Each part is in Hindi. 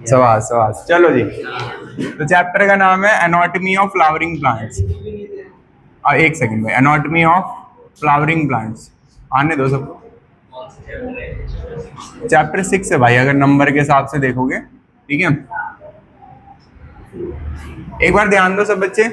सवास सवास, चलो जी। तो चैप्टर का नाम है एनाटॉमी ऑफ फ्लावरिंग प्लांट्स। एक सेकंड में, एनाटॉमी ऑफ फ्लावरिंग प्लांट्स आने दो सबको। चैप्टर 6 है भाई, अगर नंबर के हिसाब से देखोगे, ठीक है। एक बार ध्यान दो सब बच्चे।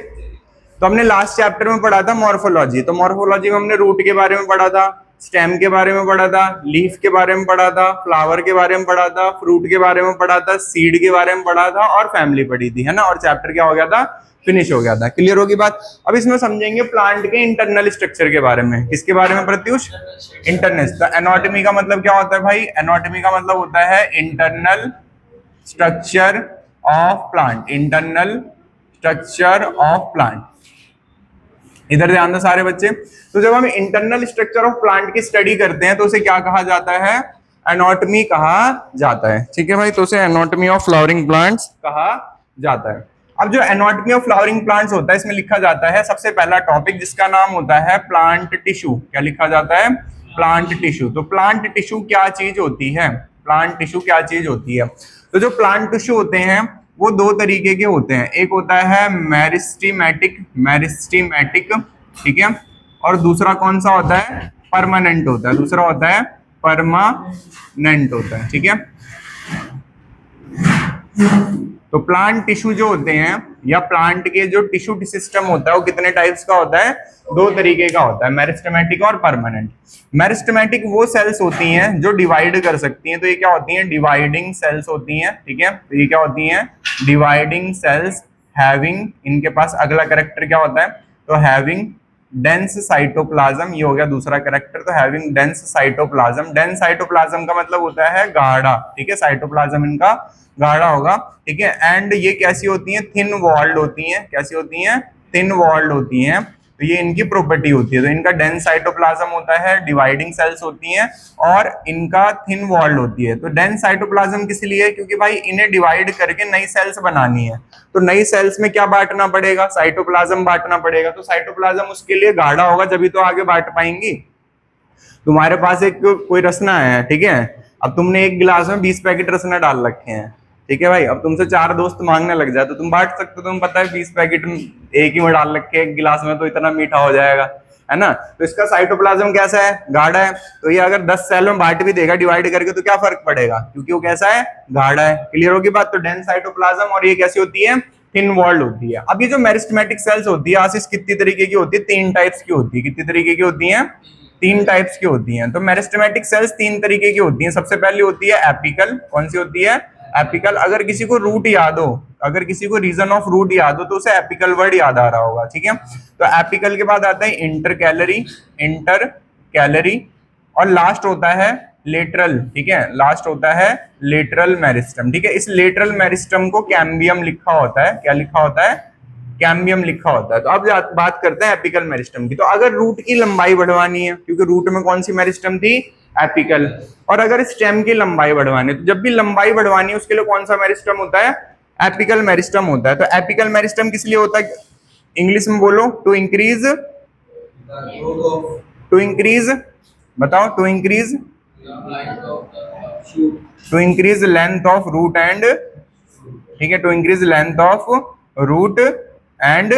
तो हमने लास्ट चैप्टर में पढ़ा था मॉर्फोलॉजी। तो मॉर्फोलॉजी में हमने रूट के बारे में पढ़ा था, स्टेम के बारे में पढ़ा था, लीफ के बारे में पढ़ा था, फ्लावर के बारे में पढ़ा था, फ्रूट के बारे में पढ़ा था, सीड के बारे में पढ़ा था और फैमिली पढ़ी थी, है ना। और चैप्टर क्या हो गया था, फिनिश हो गया था। क्लियर होगी बात। अब इसमें समझेंगे प्लांट के इंटरनल स्ट्रक्चर के बारे में। किसके बारे में प्रत्युष? इंटरनल। तो एनाटॉमी का मतलब क्या होता है भाई? एनाटॉमी का मतलब होता है internal structure of plant. Internal structure of plant. इधर ध्यान दो सारे बच्चे। तो जब हम इंटरनल स्ट्रक्चर ऑफ प्लांट की स्टडी करते हैं तो उसे क्या कहा जाता है? एनाटॉमी कहा जाता है, ठीक है भाई। तो उसे एनाटॉमी ऑफ फ्लावरिंग प्लांट्स कहा जाता है। अब जो एनाटॉमी ऑफ फ्लावरिंग प्लांट्स होता है, इसमें लिखा जाता है सबसे पहला टॉपिक जिसका नाम होता है प्लांट टिश्यू। क्या लिखा जाता है? Plant tissue. तो प्लांट टिश्यू क्या चीज होती है? प्लांट टिश्यू क्या चीज होती है? तो जो प्लांट टिश्यू होते हैं वो दो तरीके के होते हैं। एक होता है मेरिस्टेमेटिक, मेरिस्टेमेटिक, ठीक है। और दूसरा कौन सा होता है? परमानेंट होता है। दूसरा होता है परमानेंट होता है, ठीक है। तो प्लांट टिश्यू जो होते हैं या प्लांट के जो टिश्यू सिस्टम होता है वो कितने टाइप्स का होता है? दो तरीके का होता है, मेरिस्टेमेटिक और परमानेंट। मेरिस्टेमेटिक वो सेल्स होती हैं जो डिवाइड कर सकती हैं। तो ये क्या होती हैं? डिवाइडिंग सेल्स होती हैं, ठीक है। तो ये क्या होती हैं? डिवाइडिंग सेल्स हैविंग, इनके पास अगला कैरेक्टर क्या होता है? तो हैविंग डेंस साइटोप्लाज्म, ये हो गया दूसरा कैरेक्टर। तो having dense cytoplasm. Dense cytoplasm का मतलब होता है गाढ़ा, ठीक है। साइटोप्लाज्म इनका गाढ़ा होगा, ठीक है। एंड ये कैसी होती हैं? थिन वॉल्ड होती हैं। कैसी होती हैं? थिन वॉल्ड होती हैं। तो ये इनकी प्रॉपर्टी होती है। तो इनका डेंस साइटोप्लाज्म होता है, डिवाइडिंग सेल्स होती हैं और इनका थिन वॉल्ड होती है। तो डेंस साइटोप्लाज्म किस लिए? क्योंकि भाई इन्हें डिवाइड करके नई सेल्स बनानी है। तो नई सेल्स में क्या बांटना पड़ेगा? साइटोप्लाज्म बांटना पड़ेगा। तो साइटोप्लाज्म उसके लिए गाढ़ा होगा, जब तो आगे बांट पाएंगी। तुम्हारे पास एक कोई रसना है, ठीक है। अब तुमने एक गिलास में 20 पैकेट रसना डाल रखे हैं, ठीक है भाई। अब तुमसे 4 दोस्त मांगने लग जाए तो तुम बांट सकते हो। तुम्हें पता है 20 पैकेट एक ही में डाल रखे एक गिलास में, तो इतना मीठा हो जाएगा, है ना। तो इसका साइटोप्लाज्म कैसा है? गाढ़ा है। तो ये अगर 10 सेल में बांट भी देगा डिवाइड करके तो क्या फर्क पड़ेगा? क्योंकि वो कैसा है? गाढ़ा है। क्लियर होगी बात। तो डेंस साइटोप्लाज्म, और ये कैसी होती है? थिन वॉल्ड होती है। अब ये जो मेरिस्टेमेटिक सेल्स होती है आशीष, कितनी तरीके की होती है? 3 टाइप्स की होती है। कितनी तरीके की होती है? 3 टाइप्स की होती हैं। तो मेरिस्टेमेटिक सेल्स 3 तरीके की होती हैं। सबसे पहली होती है एपिकल। कौन सी होती है? एपिकल। अगर किसी को रूट याद हो, अगर किसी को रीजन ऑफ रूट याद हो तो उसे एपिकल वर्ड याद आ रहा होगा, ठीक है। तो एपिकल के बाद आता है इंटर कैलरी, इंटर कैलरी, और लास्ट होता है लेटरल, ठीक है। लास्ट होता है लेटरल मेरिस्टम, ठीक है। इस लेटरल मेरिस्टम को कैम्बियम लिखा होता है। क्या लिखा होता है? कैम्बियम लिखा होता है। तो अब बात करते हैं एपिकल मेरिस्टम की। तो अगर रूट की लंबाई बढ़वानी है, क्योंकि रूट में कौन सी मेरिस्टम थी? एपिकल। और अगर स्टेम की लंबाई बढ़वानी है, तो जब भी लंबाई बढ़वानी है उसके लिए कौन सा मेरिस्टम होता है? एपिकल मेरिस्टम होता है। तो एपिकल मेरिस्टम किस लिए होता है? इंग्लिश में बोलो। टू इंक्रीज, टू इंक्रीज, बताओ। To increase, to increase length of root and, ठीक है। To increase length of root and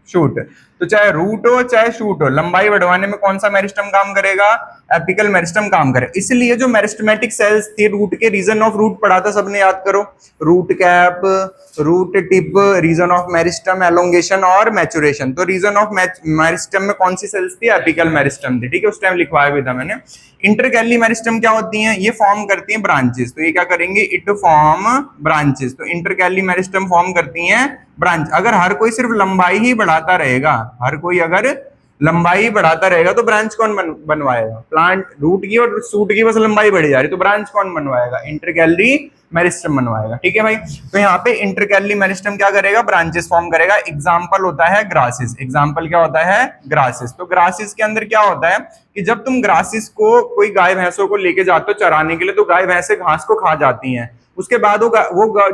shoot. तो चाहे रूट हो चाहे शूट हो, लंबाई बढ़वाने में कौन सा मेरिस्टम काम करेगा? एपिकल मेरिस्टम काम करेगा। इसलिए जो मेरिस्टेमेटिक सेल्स थी, रूट के रीजन ऑफ रूट पढ़ा था सबने, याद करो। Root cap, root tip, region of meristem, elongation और मैचुरेशन। तो रीजन ऑफ मेरिस्टम में कौन सी सेल्स थी? एपिकल मेरिस्टम थी, ठीक है। उस टाइम लिखवाया भी था मैंने। इंटरकैली मेरिस्टम क्या होती हैं? ये फॉर्म करती हैं ब्रांचेस। तो ये क्या करेंगे? It form branches. तो इंटरकैली मेरिस्टम फॉर्म करती हैं ब्रांच। अगर हर कोई सिर्फ लंबाई ही बढ़ाता रहेगा, हर कोई अगर लंबाई बढ़ाता रहेगा तो ब्रांच कौन बनवाएगा? प्लांट रूट की और शूट की बस लंबाई बढ़ी जा रही, तो ब्रांच कौन बनवाएगा? इंटरकैली मेरिस्टम बनवाएगा, ठीक है भाई। तो यहाँ पे इंटरकैली मेरिस्टम क्या करेगा? ब्रांचेस फॉर्म करेगा। एग्जाम्पल होता है ग्रासेस। एग्जाम्पल क्या होता है? ग्रासेस। तो ग्रासेस के अंदर क्या होता है कि जब तुम ग्रासेस को, कोई गाय भैंसों को लेके जाते हो चराने के लिए, तो गाय भैंसे घास को खा जाती हैं, उसके बाद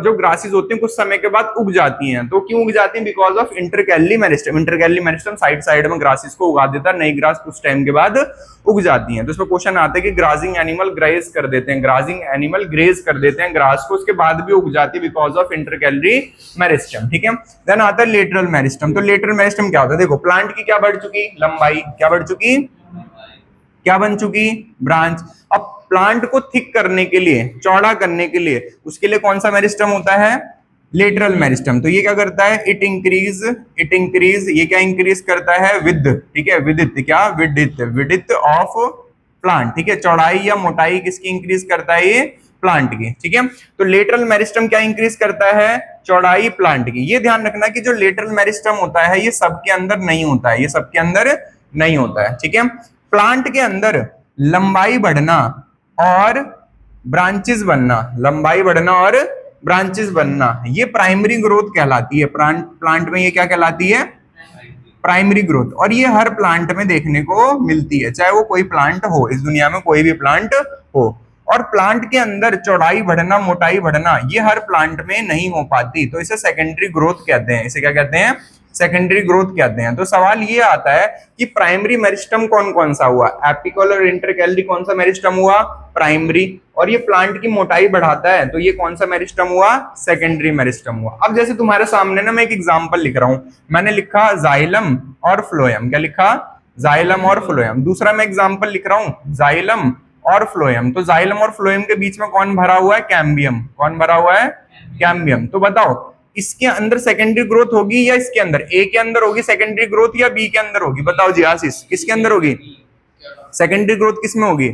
जो ग्रासेस होती हैं कुछ समय के बाद उग जाती हैं। तो क्यों उग जाती हैं? Because of intercalary meristem. Intercalary meristem side side में ग्रासेस को उगा देता है, नई ग्रास कुछ टाइम के बाद उग जाती हैं। तो इसमें क्वेश्चन आता है कि ग्राजिंग एनिमल ग्रेज कर देते हैं, ग्राजिंग एनिमल ग्रेज कर देते हैं ग्रास को, उसके बाद भी उग जाती है बिकॉज ऑफ इंटरकैली मेरिस्टम। ठीक है, देन आता है लेटरल मेरिस्टम। तो लेटरल मेरिस्टम क्या होता है? देखो प्लांट की क्या बढ़ चुकी लंबाई, क्या बढ़ चुकी, क्या बन चुकी ब्रांच। अब प्लांट को थिक करने के लिए, चौड़ा करने के लिए, उसके लिए कौन सा मेरिस्टम होता है? Lateral meristem. तो ये क्या करता है? इट इंक्रीज, ये क्या इंक्रीज करता है? विद, ठीक है, विदित, क्या विडिथ ऑफ प्लांट। ठीक है, चौड़ाई या मोटाई किसकी इंक्रीज करता है? ये प्लांट की। ठीक है, तो लेटरल मेरिस्टम क्या इंक्रीज करता है? चौड़ाई प्लांट की। ये ध्यान रखना कि जो लेटरल मेरिस्टम होता है ये सबके अंदर नहीं होता है, ये सबके अंदर नहीं होता है। ठीक है, प्लांट के अंदर लंबाई बढ़ना और ब्रांचेस बनना, लंबाई बढ़ना और ब्रांचेस बनना, ये प्राइमरी ग्रोथ कहलाती है। प्लांट में ये क्या कहलाती है? Primary growth. और ये हर प्लांट में देखने को मिलती है, चाहे वो कोई प्लांट हो, इस दुनिया में कोई भी प्लांट हो। और प्लांट के अंदर चौड़ाई बढ़ना, मोटाई बढ़ना, ये हर प्लांट में नहीं हो पाती, तो इसे सेकेंडरी ग्रोथ कहते हैं। इसे क्या कहते हैं? सेकेंडरी ग्रोथ कहते हैं। तो सवाल ये आता है कि प्राइमरी मेरिस्टम कौन कौन सा हुआ? एपिकल और इंटरकैली कौन सा मेरिस्टम हुआ? प्राइमरी। और ये प्लांट की मोटाई बढ़ाता है, तो ये कौन सा मेरिस्टम हुआ? सेकेंडरी मेरिस्टम हुआ। अब जैसे तुम्हारे सामने ना मैं एक एग्जांपल लिख रहा हूं, मैंने लिखा जाइलम और फ्लोएम। क्या लिखा? जाइलम और फ्लोएम। दूसरा मैं एग्जांपल लिख रहा हूं जाइलम और फ्लोएम। तो जाइलम और फ्लोएम के बीच में कौन भरा हुआ है? कैम्बियम। कौन भरा हुआ है? कैम्बियम। तो बताओ इसके अंदर सेकेंडरी ग्रोथ होगी या इसके अंदर? ए के अंदर होगी सेकेंडरी ग्रोथ या बी के अंदर होगी? बताओ जी आशीष, किसके अंदर होगी सेकेंडरी ग्रोथ? किसमें होगी?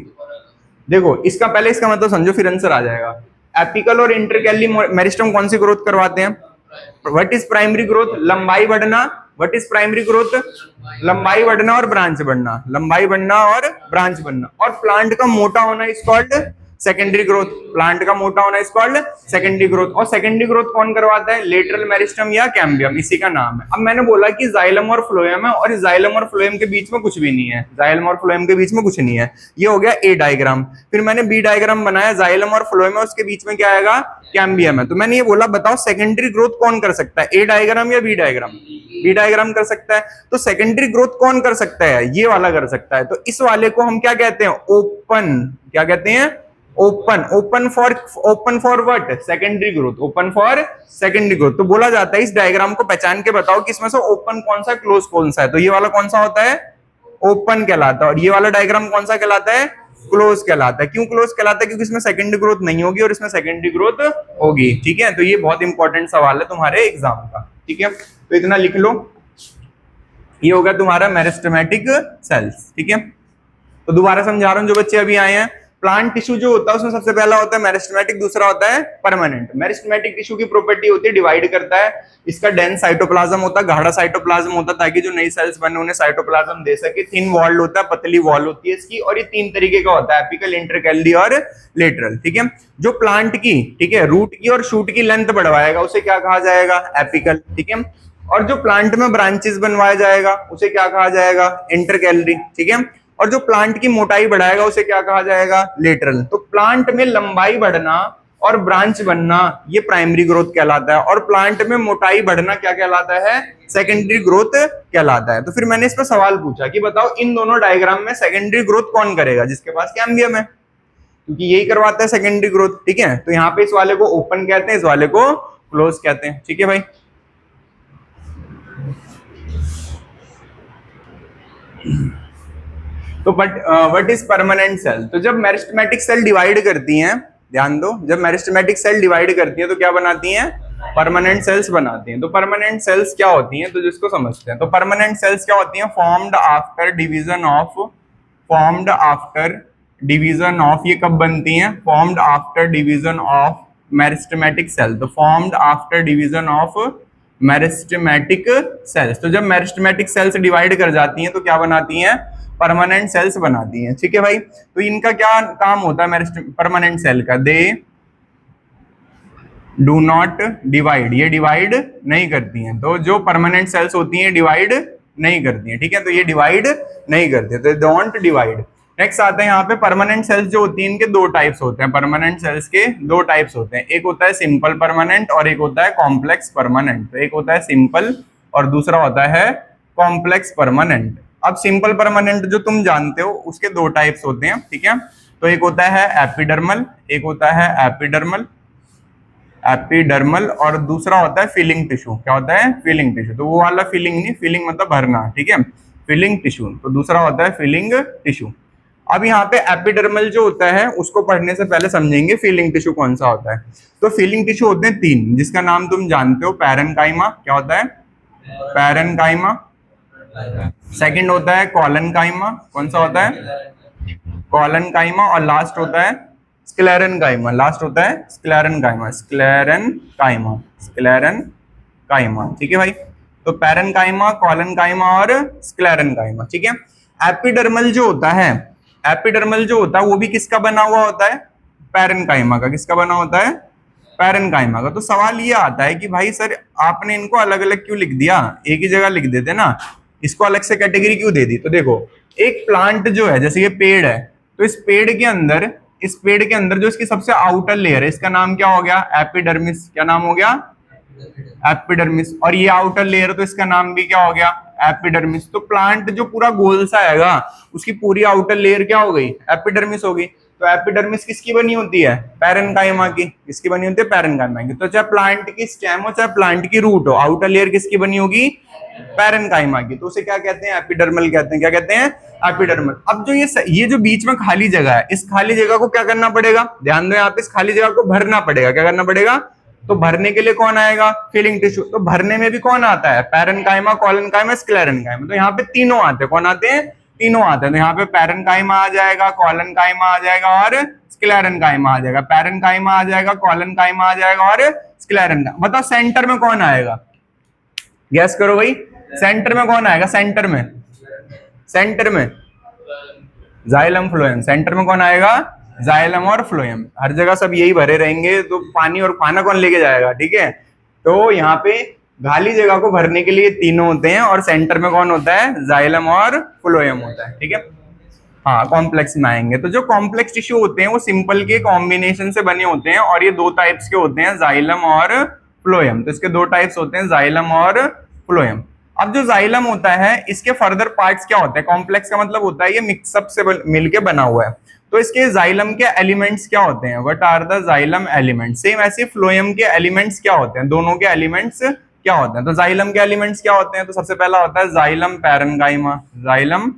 देखो इसका पहले इसका मतलब समझो, फिर आंसर आ जाएगा। एपिकल और इंटरकैली मेरिस्टम कौन सी ग्रोथ करवाते हैं? What is primary growth? लंबाई बढ़ना। What is primary growth? लंबाई बढ़ना और ब्रांच बढ़ना, लंबाई बढ़ना और ब्रांच बनना। और प्लांट का मोटा होना is called secondary growth. Plant का मोटा होना इज कॉल्ड सेकेंडरी ग्रोथ। और सेकेंडरी ग्रोथ कौन करवाता है? लेटरल मेरिस्टम या कैम्बियम, इसी का नाम है। अब मैंने बोला कि जाइलम और फ्लोएम है, और इस जाइलम और फ्लोएम के बीच में कुछ भी नहीं है, जाइलम और फ्लोएम के बीच में कुछ नहीं है। ये हो गया ए डायग्राम। फिर मैंने बी डायग्राम बनाया, जाइलम और फ्लोएम है, उसके बीच में क्या आएगा? कैम्बियम है। तो मैंने ये बोला बताओ सेकेंडरी ग्रोथ कौन कर सकता है? ए डायग्राम या बी डायग्राम? बी डायग्राम कर सकता है। तो सेकेंडरी ग्रोथ कौन कर सकता है? ये वाला कर सकता है। तो इस वाले को हम क्या कहते हैं? ओपन। क्या कहते हैं? Open. Open for what? Secondary growth. Open for secondary growth. तो बोला जाता है इस डायग्राम को पहचान के बताओ कि इसमें से ओपन कौन सा, क्लोज कौन सा है। तो ये वाला कौन सा होता है? ओपन कहलाता है। और ये वाला डायग्राम कौन सा कहलाता है? क्लोज कहलाता है। क्यों क्लोज कहलाता है? क्योंकि इसमें सेकेंडरी ग्रोथ नहीं होगी और इसमें सेकेंडरी ग्रोथ होगी। ठीक है, तो ये बहुत इंपॉर्टेंट सवाल है तुम्हारे एग्जाम का। ठीक है, तो इतना लिख लो, ये होगा तुम्हारा मेरिस्टेमेटिक सेल्स। ठीक है, तो दोबारा समझा रहा हूं जो बच्चे अभी आए हैं। प्लांट टिश्यू जो होता है उसमें सबसे पहला होता है मेरिस्टेमेटिक, दूसरा होता है परमानेंट। मेरिस्टेमेटिक टिश्यू की प्रॉपर्टी होती है डिवाइड करता है, इसका डेंस साइटोप्लाज्म होता है, गाढ़ा साइटोप्लाज्म होता है, ताकि जो नई सेल्स बने उन्हें साइटोप्लाज्म दे सके। थिन वॉल्ड होता है, पतली वॉल होती है इसकी, और ये तीन तरीके का होता है, एपिकल, इंटरकैली और लेटरल। ठीक है, जो प्लांट की, ठीक है, रूट की और शूट की लेंथ बढ़वाएगा उसे क्या कहा जाएगा? एपिकल। ठीक है, और जो प्लांट में ब्रांचेस बनवाया जाएगा उसे क्या कहा जाएगा? इंटरकैली। ठीक है, और जो प्लांट की मोटाई बढ़ाएगा उसे क्या कहा जाएगा? लेटरल। तो प्लांट में लंबाई बढ़ना और ब्रांच बनना ये प्राइमरी ग्रोथ कहलाता है, और प्लांट में मोटाई बढ़ना क्या कहलाता है? सेकेंडरी ग्रोथ कहलाता है। तो फिर मैंने इस पर सवाल पूछा कि बताओ इन दोनों डायग्राम में सेकेंडरी ग्रोथ कौन करेगा? जिसके पास कैम्बियम है, क्योंकि यही करवाता है सेकेंडरी ग्रोथ। ठीक है, तो यहाँ पे इस वाले को ओपन कहते हैं, इस वाले को क्लोज कहते हैं। ठीक है भाई, तो व्हाट इज परमानेंट सेल? तो जब मेरिस्टेमेटिक सेल डिवाइड करती हैं, ध्यान दो, जब मेरिस्टेमेटिक सेल डिवाइड करती हैं तो क्या बनाती हैं? परमानेंट सेल्स बनाती हैं। तो परमानेंट सेल्स क्या होती हैं? तो जिसको समझते हैं, तो परमानेंट सेल्स क्या होती हैं? फॉर्म्ड आफ्टर डिवीजन ऑफ, ये कब बनती हैं? Formed after division of meristematic cell. तो formed after division of meristematic cells. तो जब मेरिस्टेमेटिक सेल्स डिवाइड कर जाती हैं तो क्या बनाती हैं? परमानेंट सेल्स बनाती हैं। ठीक है भाई, तो इनका क्या काम होता है परमानेंट सेल का? दे डू नॉट डिवाइड, ये डिवाइड नहीं करती हैं। तो जो परमानेंट सेल्स होती हैं डिवाइड नहीं करती हैं। ठीक है, तो ये डिवाइड नहीं करती, तो डोंट डिवाइड। नेक्स्ट आता है यहाँ पे परमानेंट सेल्स जो होती हैं, इनके दो टाइप्स होते हैं। परमानेंट सेल्स के दो टाइप्स होते हैं, एक होता है सिंपल परमानेंट और एक होता है कॉम्प्लेक्स परमानेंट। तो एक होता है सिंपल और दूसरा होता है कॉम्प्लेक्स परमानेंट। अब सिंपल परमानेंट जो तुम जानते हो उसके दो टाइप्स होते हैं, ठीक है। तो एक होता है एपिडर्मल, एक होता है एपिडर्मल, एपिडर्मल और दूसरा होता है फिलिंग टिश्यू। क्या होता है? Filling tissue. तो वो वाला फिलिंग नहीं, फिलिंग मतलब भरना, ठीक है, फिलिंग टिश्यू। तो दूसरा होता है फिलिंग टिश्यू। अब यहाँ पे एपिडर्मल जो होता है उसको पढ़ने से पहले समझेंगे फिलिंग टिश्यू कौन सा होता है। तो फिलिंग टिश्यू होते हैं तीन, जिसका नाम तुम जानते हो, पैरेन्काइमा। क्या होता है? पैरेन्काइमा। सेकंड होता है कॉलनकाइमा। कौन सा होता है? कॉलनकाइमा। और लास्ट होता है स्क्लेरेनकाइमा। लास्ट होता है स्क्लेरेनकाइमा, स्क्लेरेनकाइमा, स्क्लेरेनकाइमा, ठीक है भाई। तो पैरेन्काइमा, कॉलनकाइमा और स्क्लेरेनकाइमा, ठीक है। एपिडर्मल जो होता है, एपिडर्मल जो होता है वो भी किसका बना हुआ होता है? पैरेन्काइमा का। किसका बना होता है? पैरेन्काइमा का। तो सवाल ये आता है कि भाई सर आपने इनको अलग अलग क्यों लिख दिया, एक ही जगह लिख देते ना, इसको अलग से कैटेगरी क्यों दे दी? तो देखो, एक प्लांट जो है, जैसे ये पेड़ है, तो इस पेड़ के अंदर, इस पेड़ के अंदर जो इसकी सबसे आउटर लेयर है, इसका नाम क्या हो गया? एपिडर्मिस। क्या नाम हो गया? एपिडर्मिस। और ये आउटर लेयर, तो इसका नाम भी क्या हो गया? एपिडर्मिस। तो प्लांट जो पूरा गोल सा आएगा, उसकी पूरी आउटर लेयर क्या हो गई? एपिडर्मिस हो गई। तो एपिडर्मिस किसकी बनी होती है? पैरेन्काइमा की। किसकी बनी होती है? पैरेन्काइमा की। तो चाहे प्लांट की स्टेम हो, चाहे प्लांट की रूट हो, आउटर लेयर किसकी बनी होगी? पैरेन्काइमा की। तो उसे क्या कहते हैं? एपिडर्मल कहते हैं। क्या कहते हैं? एपिडर्मल। अब जो ये जो बीच में खाली जगह है, इस खाली जगह को क्या करना पड़ेगा? ध्यान दो, यहाँ पे इस खाली जगह को भरना पड़ेगा। क्या करना पड़ेगा? तो भरने के लिए कौन आएगा? Filling tissue. तो भरने में भी कौन आता है? Parenchyma, collenchyma, sclerenchyma. तो यहाँ पे तीनों आते हैं। कौन आते हैं? तीनों आते हैं। तो यहाँ पे पैरेन्काइमा आ जाएगा, कॉलनकाइमा आ जाएगा और स्क्लेरेनकाइमा आ जाएगा। पैरेन्काइमा आ जाएगा, कॉलनकाइमा आ जाएगा और स्क्लेरेनकाइमा। बताओ सेंटर में कौन आएगा? गैस करो भाई, सेंटर में कौन आएगा? सेंटर में, सेंटर में जाइलम फ्लोएम। सेंटर में कौन आएगा? जाइलम और फ्लोएम। हर जगह सब यही भरे रहेंगे तो पानी और खाना कौन लेके जाएगा? ठीक है। तो यहाँ पे खाली जगह को भरने के लिए तीनों होते हैं और सेंटर में कौन होता है? जाइलम और फ्लोएम होता है, ठीक है। हाँ, कॉम्प्लेक्स में आएंगे तो जो कॉम्प्लेक्स टिश्यू होते हैं वो सिंपल के कॉम्बिनेशन से बने होते हैं और ये दो टाइप्स के होते हैं, जाइलम और फ्लोएम। तो इसके दो टाइप्स होते हैं, जाइलम और फ्लोएम। अब जो जाइलम होता है इसके फर्दर पार्ट्स क्या होते हैं? कॉम्प्लेक्स का मतलब होता है ये मिक्सअप से मिलके बना हुआ है। तो इसके जाइलम के एलिमेंट्स क्या होते हैं? What are the xylem elements? Same ऐसे फ्लोएम के एलिमेंट्स क्या होते हैं? दोनों के एलिमेंट्स क्या होते हैं? तो जाइलम के एलिमेंट्स क्या होते हैं? तो सबसे पहला होता है जाइलम पैरेन्काइमा। जाइलम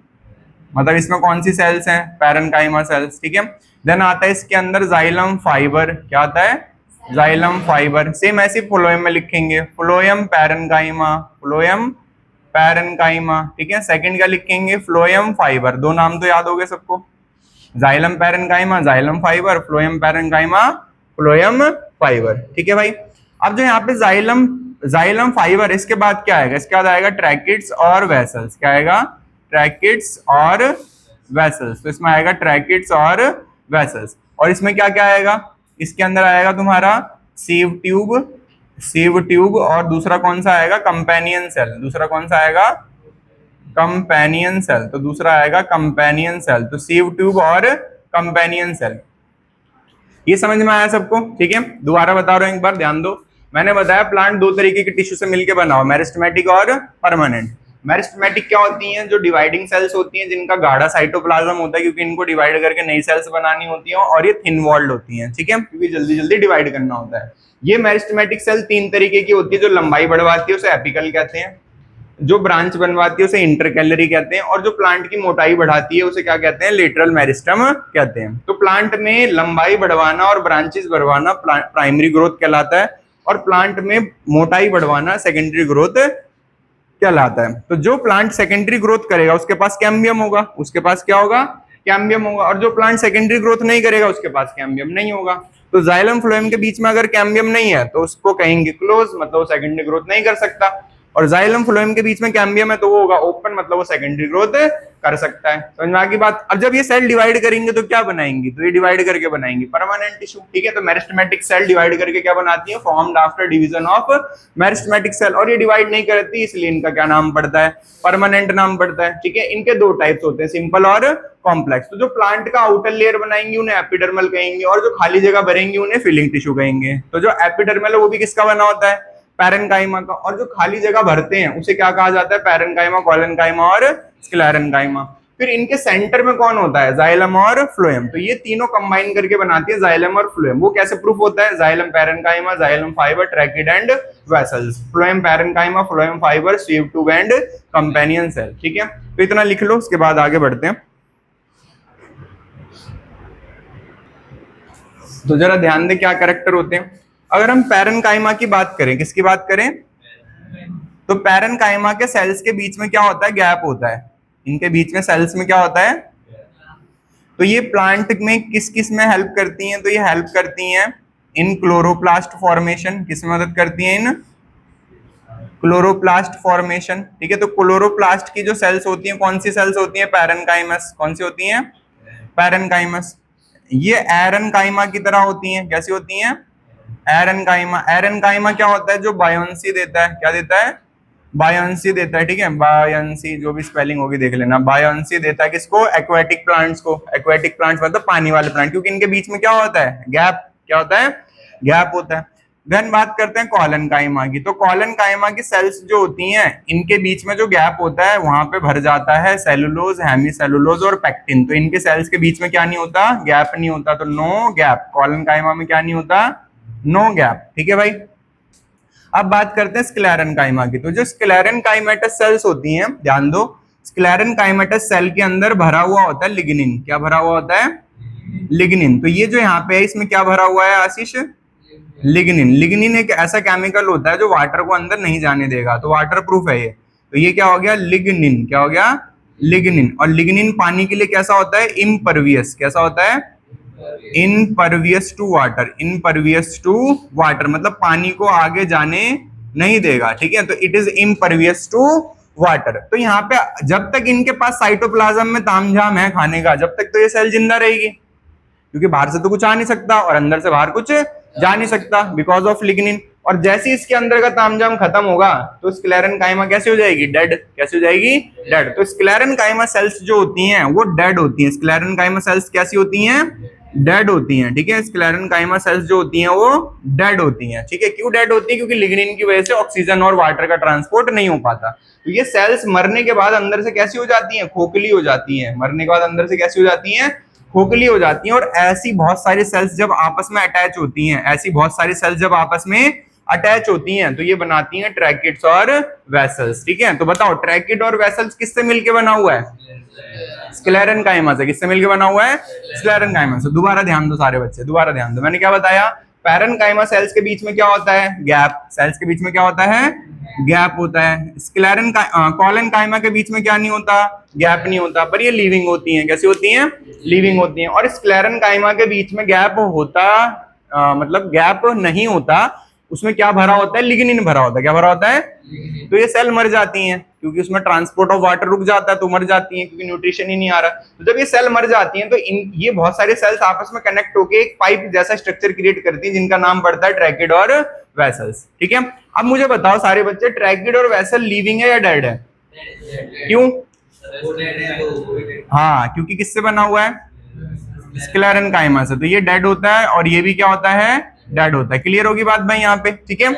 मतलब इसमें कौन सी सेल्स हैं? पैरेन्काइमा सेल्स, ठीक है। देन आता है इसके अंदर जाइलम फाइबर। क्या आता है? Xylem fibre. सेम ऐसे फ्लोएम में लिखेंगे, फ्लोएम पैरेन्काइमा, फ्लोएम पैरेन्काइमा, ठीक है। सेकंड क्या लिखेंगे? Phloem fibre. दो नाम तो याद हो गए सबको, xylem parenchyma, xylem fibre, phloem parenchyma, phloem fibre, ठीक है भाई। अब जो यहाँ पे जाइलम, जाइलम फाइबर, इसके बाद क्या आएगा? इसके बाद आएगा ट्रैकिड्स और वेसल्स। क्या आएगा? ट्रैकिड्स और वेसल्स। तो इसमें आएगा ट्रैकिड्स और वेसल्स। और इसमें क्या क्या आएगा? इसके अंदर आएगा तुम्हारा सीव ट्यूब, सीव ट्यूब, और दूसरा कौन सा आएगा? Companion cell. दूसरा कौन सा आएगा? Companion cell. तो दूसरा आएगा कंपेनियन सेल। तो सीव ट्यूब और कंपेनियन सेल। ये समझ में आया सबको? ठीक है, दोबारा बता रहा हूं, एक बार ध्यान दो। मैंने बताया प्लांट दो तरीके के टिश्यू से मिलकर बना हुआ, मेरिस्टेमेटिक और परमानेंट। मेरिस्टेमेटिक क्या होती हैं? जो डिवाइडिंग सेल्स होती हैं, जिनका गाढ़ा साइटोप्लाज्म होता है, क्योंकि इनको डिवाइड करके नई सेल्स बनानी होती हैं, और ये थिन वॉल्ड होती हैं, ठीक है, क्योंकि जल्दी जल्दी डिवाइड करना होता है। ये मेरिस्टेमेटिक सेल तीन तरीके की होती है। जो लंबाई बढ़वाती है उसे एपिकल कहते हैं, जो ब्रांच बनवाती है उसे इंटरकैलरी कहते हैं, और जो प्लांट की मोटाई बढ़ाती है उसे क्या कहते हैं? लेटरल मेरिस्टम कहते हैं। तो प्लांट में लंबाई बढ़वाना और ब्रांचेस बढ़वाना प्राइमरी ग्रोथ कहलाता है, और प्लांट में मोटाई बढ़वाना सेकेंडरी ग्रोथ कहलाता है। तो जो प्लांट सेकेंडरी ग्रोथ करेगा उसके पास कैम्बियम होगा, उसके पास क्या होगा? कैम्बियम होगा। और जो प्लांट सेकेंडरी ग्रोथ नहीं करेगा उसके पास कैम्बियम नहीं होगा। तो जाइलम फ्लोएम के बीच में अगर कैम्बियम नहीं है तो उसको कहेंगे क्लोज, मतलब सेकेंडरी ग्रोथ नहीं कर सकता। और जाइलम फ्लोएम के बीच में कैम्बियम है तो वो होगा ओपन, मतलब वो सेकेंडरी ग्रोथ कर सकता है। समझ में आ गई बात। अब जब ये सेल डिवाइड करेंगे तो क्या बनाएंगी, तो ये डिवाइड करके बनाएंगी परमानेंट टिश्यू, ठीक है। तो मेरिस्टेमेटिक सेल डिवाइड करके क्या बनाती है, formed after division of meristematic cell. और ये डिवाइड नहीं करती इसलिए इनका क्या नाम पड़ता है, परमानेंट नाम पड़ता है, ठीक है। इनके दो टाइप्स होते हैं, सिंपल और कॉम्प्लेक्स। तो जो प्लांट का आउटर लेयर बनाएंगे उन्हें एपिडर्मल कहेंगे, और जो खाली जगह भरेंगे उन्हें फिलिंग टिश्यू कहेंगे। तो जो एपिडर्मल है वो भी किसका बना होता है, पैरेन्काइमा का, और जो खाली जगह भरते हैं उसे क्या कहा जाता है, पैरेन्काइमा, कोलेन्काइमा और स्क्लेरेन्काइमा। फिर इनके सेंटर में कौन होता है, जाइलम और फ्लोएम। तो ये तीनों कंबाइन करके बनाती है जाइलम और फ्लोएम। वो कैसे प्रूफ होता है, xylem parenchyma, xylem fibre, tracheid and vessels, phloem parenchyma, phloem fibre, sieve tube and companion cell, ठीक है। तो इतना लिख लो, उसके बाद आगे बढ़ते हैं। तो जरा ध्यान दें क्या कैरेक्टर होते हैं। अगर हम पैरेन्काइमा की बात करें, किसकी बात करें, तो पैरेन्काइमा के सेल्स के बीच में क्या होता है, गैप होता है। इनके बीच में सेल्स में क्या होता है, तो ये प्लांट में किस किस में हेल्प करती हैं, तो ये हेल्प करती हैं इन क्लोरोप्लास्ट फॉर्मेशन। किस में मदद करती हैं, इन क्लोरोप्लास्ट फॉर्मेशन, ठीक है। तो क्लोरोप्लास्ट की जो सेल्स होती हैं, कौन सी सेल्स होती हैं, पैरेन्काइमस। कौन सी होती हैं, पैरेन्काइमस। ये एरेन्काइमा की तरह होती हैं, कैसी होती हैं, एरेन्काइमा। एरेन्काइमा क्या होता है, जो बायोन्सी देता है, क्या देता है, बायोन्सी देता है, ठीक है। बायोन्सी, जो भी स्पेलिंग होगी देख लेना। बायोन्सी देता है किसको, एक्वेटिक प्लांट्स को। एक्वेटिक प्लांट्स मतलब पानी वाले प्लांट, क्योंकि इनके बीच में क्या होता है, गैप, क्या होता है, गैप होता है। देन बात करते हैं कोलेन्काइमा की। तो कोलेन्काइमा की सेल्स जो होती हैं, इनके बीच में जो गैप होता है वहां पे भर जाता है सेलुलोज, हेमीसेलुलोज और पेक्टिन। तो इनके सेल्स के बीच में क्या नहीं होता, गैप नहीं होता, तो नो गैप। कोलेन्काइमा में क्या नहीं होता, नो गैप, ठीक है भाई। अब बात करते हैं स्क्लेरेन्काइमा की। तो जो स्क्लेरेन्काइमेटस सेल्स होती हैं, ध्यान दो, स्क्लेरेन्काइमेटस सेल के अंदर भरा हुआ होता है लिग्निन। क्या भरा हुआ होता है, लिग्निन। तो ये जो यहाँ पे है, इसमें क्या भरा हुआ है आशीष, लिग्निन। लिग्निन एक ऐसा केमिकल होता है जो वाटर को अंदर नहीं जाने देगा, तो वाटर प्रूफ है ये। तो ये क्या हो गया, लिग्निन। क्या हो गया, लिग्निन। और लिग्निन पानी के लिए कैसा होता है, इम्परवियस। कैसा होता है, इनपरवियस टू वाटर। इनपरवियस टू वाटर मतलब पानी को आगे जाने नहीं देगा, ठीक है। तो it is impervious to water. तो यहाँ पे जब तक इनके पास साइटोप्लाज्म में तामझाम है खाने का, जब तक तो ये सेल जिंदा रहेगी, क्योंकि बाहर से तो कुछ आ नहीं सकता और अंदर से बाहर कुछ जा नहीं सकता, बिकॉज ऑफ लिग्निन। और जैसे ही इसके अंदर का तामझाम खत्म होगा तो स्क्लेरेन्काइमा कैसे हो जाएगी, डेड। कैसे हो जाएगी, डेड। तो स्क्लेरेन्काइमा सेल्स जो होती हैं वो डेड होती हैं। स्क्लेरेन्काइमा सेल्स कैसी होती हैं, डेड होती हैं, ठीक है। स्क्लेरेन्काइमा सेल्स जो होती हैं वो डेड होती हैं, ठीक है। क्यों डेड होती है, क्योंकि लिग्निन की वजह से ऑक्सीजन और वाटर का ट्रांसपोर्ट नहीं हो पाता। तो ये सेल्स मरने के बाद अंदर से कैसी हो जाती हैं, खोखली हो जाती हैं। मरने के बाद अंदर से कैसी हो जाती हैं, खोखली हो जाती हैं। और ऐसी बहुत सारी सेल्स जब आपस में अटैच होती हैं, ऐसी बहुत सारी सेल्स जब आपस में अटैच होती हैं तो ये बनाती हैं ट्रैकिड्स और वेसल्स, ठीक है। तो बताओ ट्रैकिड और वेसल्स किससे मिलके बना हुआ है, स्क्लेरेन्काइमा से। किससे मिलके बना हुआ है, स्क्लेरेन्काइमा से। दोबारा ध्यान दो सारे बच्चे, दोबारा ध्यान दो। मैंने क्या बताया, पैरेन्काइमा सेल्स के बीच में क्या होता है, गैप। सेल्स के बीच में क्या होता है, गैप होता है। कोलेन्काइमा के बीच में क्या नहीं होता, गैप नहीं होता, पर ये लिविंग होती हैं। कैसी होती हैं, लिविंग होती हैं। और स्क्लेरेन्काइमा के बीच में गैप होता मतलब गैप नहीं होता, उसमें क्या भरा होता है, लिग्निन भरा होता है। क्या भरा होता है, तो ये सेल मर जाती हैं क्योंकि उसमें ट्रांसपोर्ट ऑफ वाटर रुक जाता है, तो मर जाती हैं क्योंकि न्यूट्रिशन ही नहीं आ रहा। तो जब ये सेल मर जाती हैं तो ये बहुत सारे सेल्स आपस में कनेक्ट होकर एक पाइप जैसा स्ट्रक्चर क्रिएट करती हैं जिनका नाम पड़ता है ट्रैकिड और वेसल्स, ठीक है। अब मुझे बताओ सारे बच्चे, ट्रैकिड और वेसल लिविंग है या डेड है, क्यों, हाँ क्योंकि किससे बना हुआ है, स्क्लेरेन्काइमा से। तो ये डेड होता है और ये भी क्या होता है, डेड होता है। क्लियर होगी बात भाई यहाँ पे, ठीक है।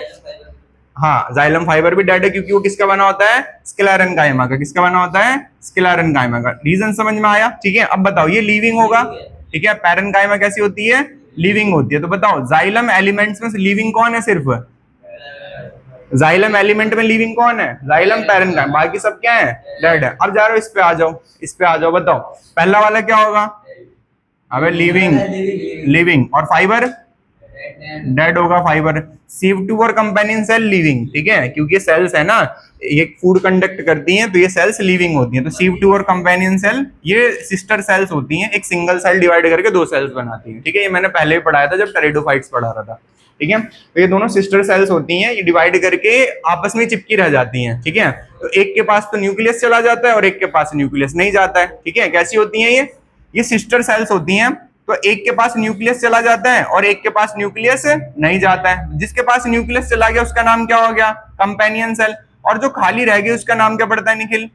हाँ, जाइलम फाइबर भी डेड है क्योंकि वो किसका बना होता है, स्क्लेरेन्काइमा का। किसका बना होता है, स्क्लेरेन्काइमा का। रीजन समझ में आया, ठीक है। अब बताओ ये लिविंग होगा, ठीक है। पैरेन्काइमा कैसी होती है, लिविंग होती है। तो बताओ जाइलम एलिमेंट्स में लिविंग कौन है, सिर्फ जाइलम एलिमेंट में लिविंग कौन है, जाइलम पैरेन्काइमा, बाकी सब क्या है, डेड है। अब जा रहे हो इस पे आ जाओ, इस पे आ जाओ। बताओ पहला वाला क्या होगा, अबे लिविंग, लिविंग। और फाइबर डेड होगा, फाइबर। सीव ट्यूब और कंपेनियन सेल लिविंग, ठीक है, क्योंकि ये सेल्स है ना, ये फूड कंडक्ट करती हैं तो ये सेल्स लिविंग होती हैं। तो सीव ट्यूब और कंपेनियन सेल ये सिस्टर सेल्स होती हैं, एक सिंगल सेल डिवाइड करके दो सेल्स बनाती हैं, ठीक है। ये मैंने पहले भी पढ़ाया था जब टेरिडोफाइट्स पढ़ा रहा था, ठीक है। तो ये दोनों सिस्टर सेल्स होती हैं, ये डिवाइड करके आपस में चिपकी रह जाती हैं, ठीक है। तो एक के पास तो न्यूक्लियस चला जाता है और एक के पास न्यूक्लियस नहीं जाता है, ठीक है। कैसी होती हैं ये सिस्टर सेल्स होती हैं। तो एक के पास न्यूक्लियस चला जाता है और एक के पास न्यूक्लियस नहीं जाता है। जिसके पास न्यूक्लियस चला गया उसका नाम क्या हो गया, कंपेनियन सेल, और जो खाली रह गई उसका नाम क्या पड़ता है निखिल,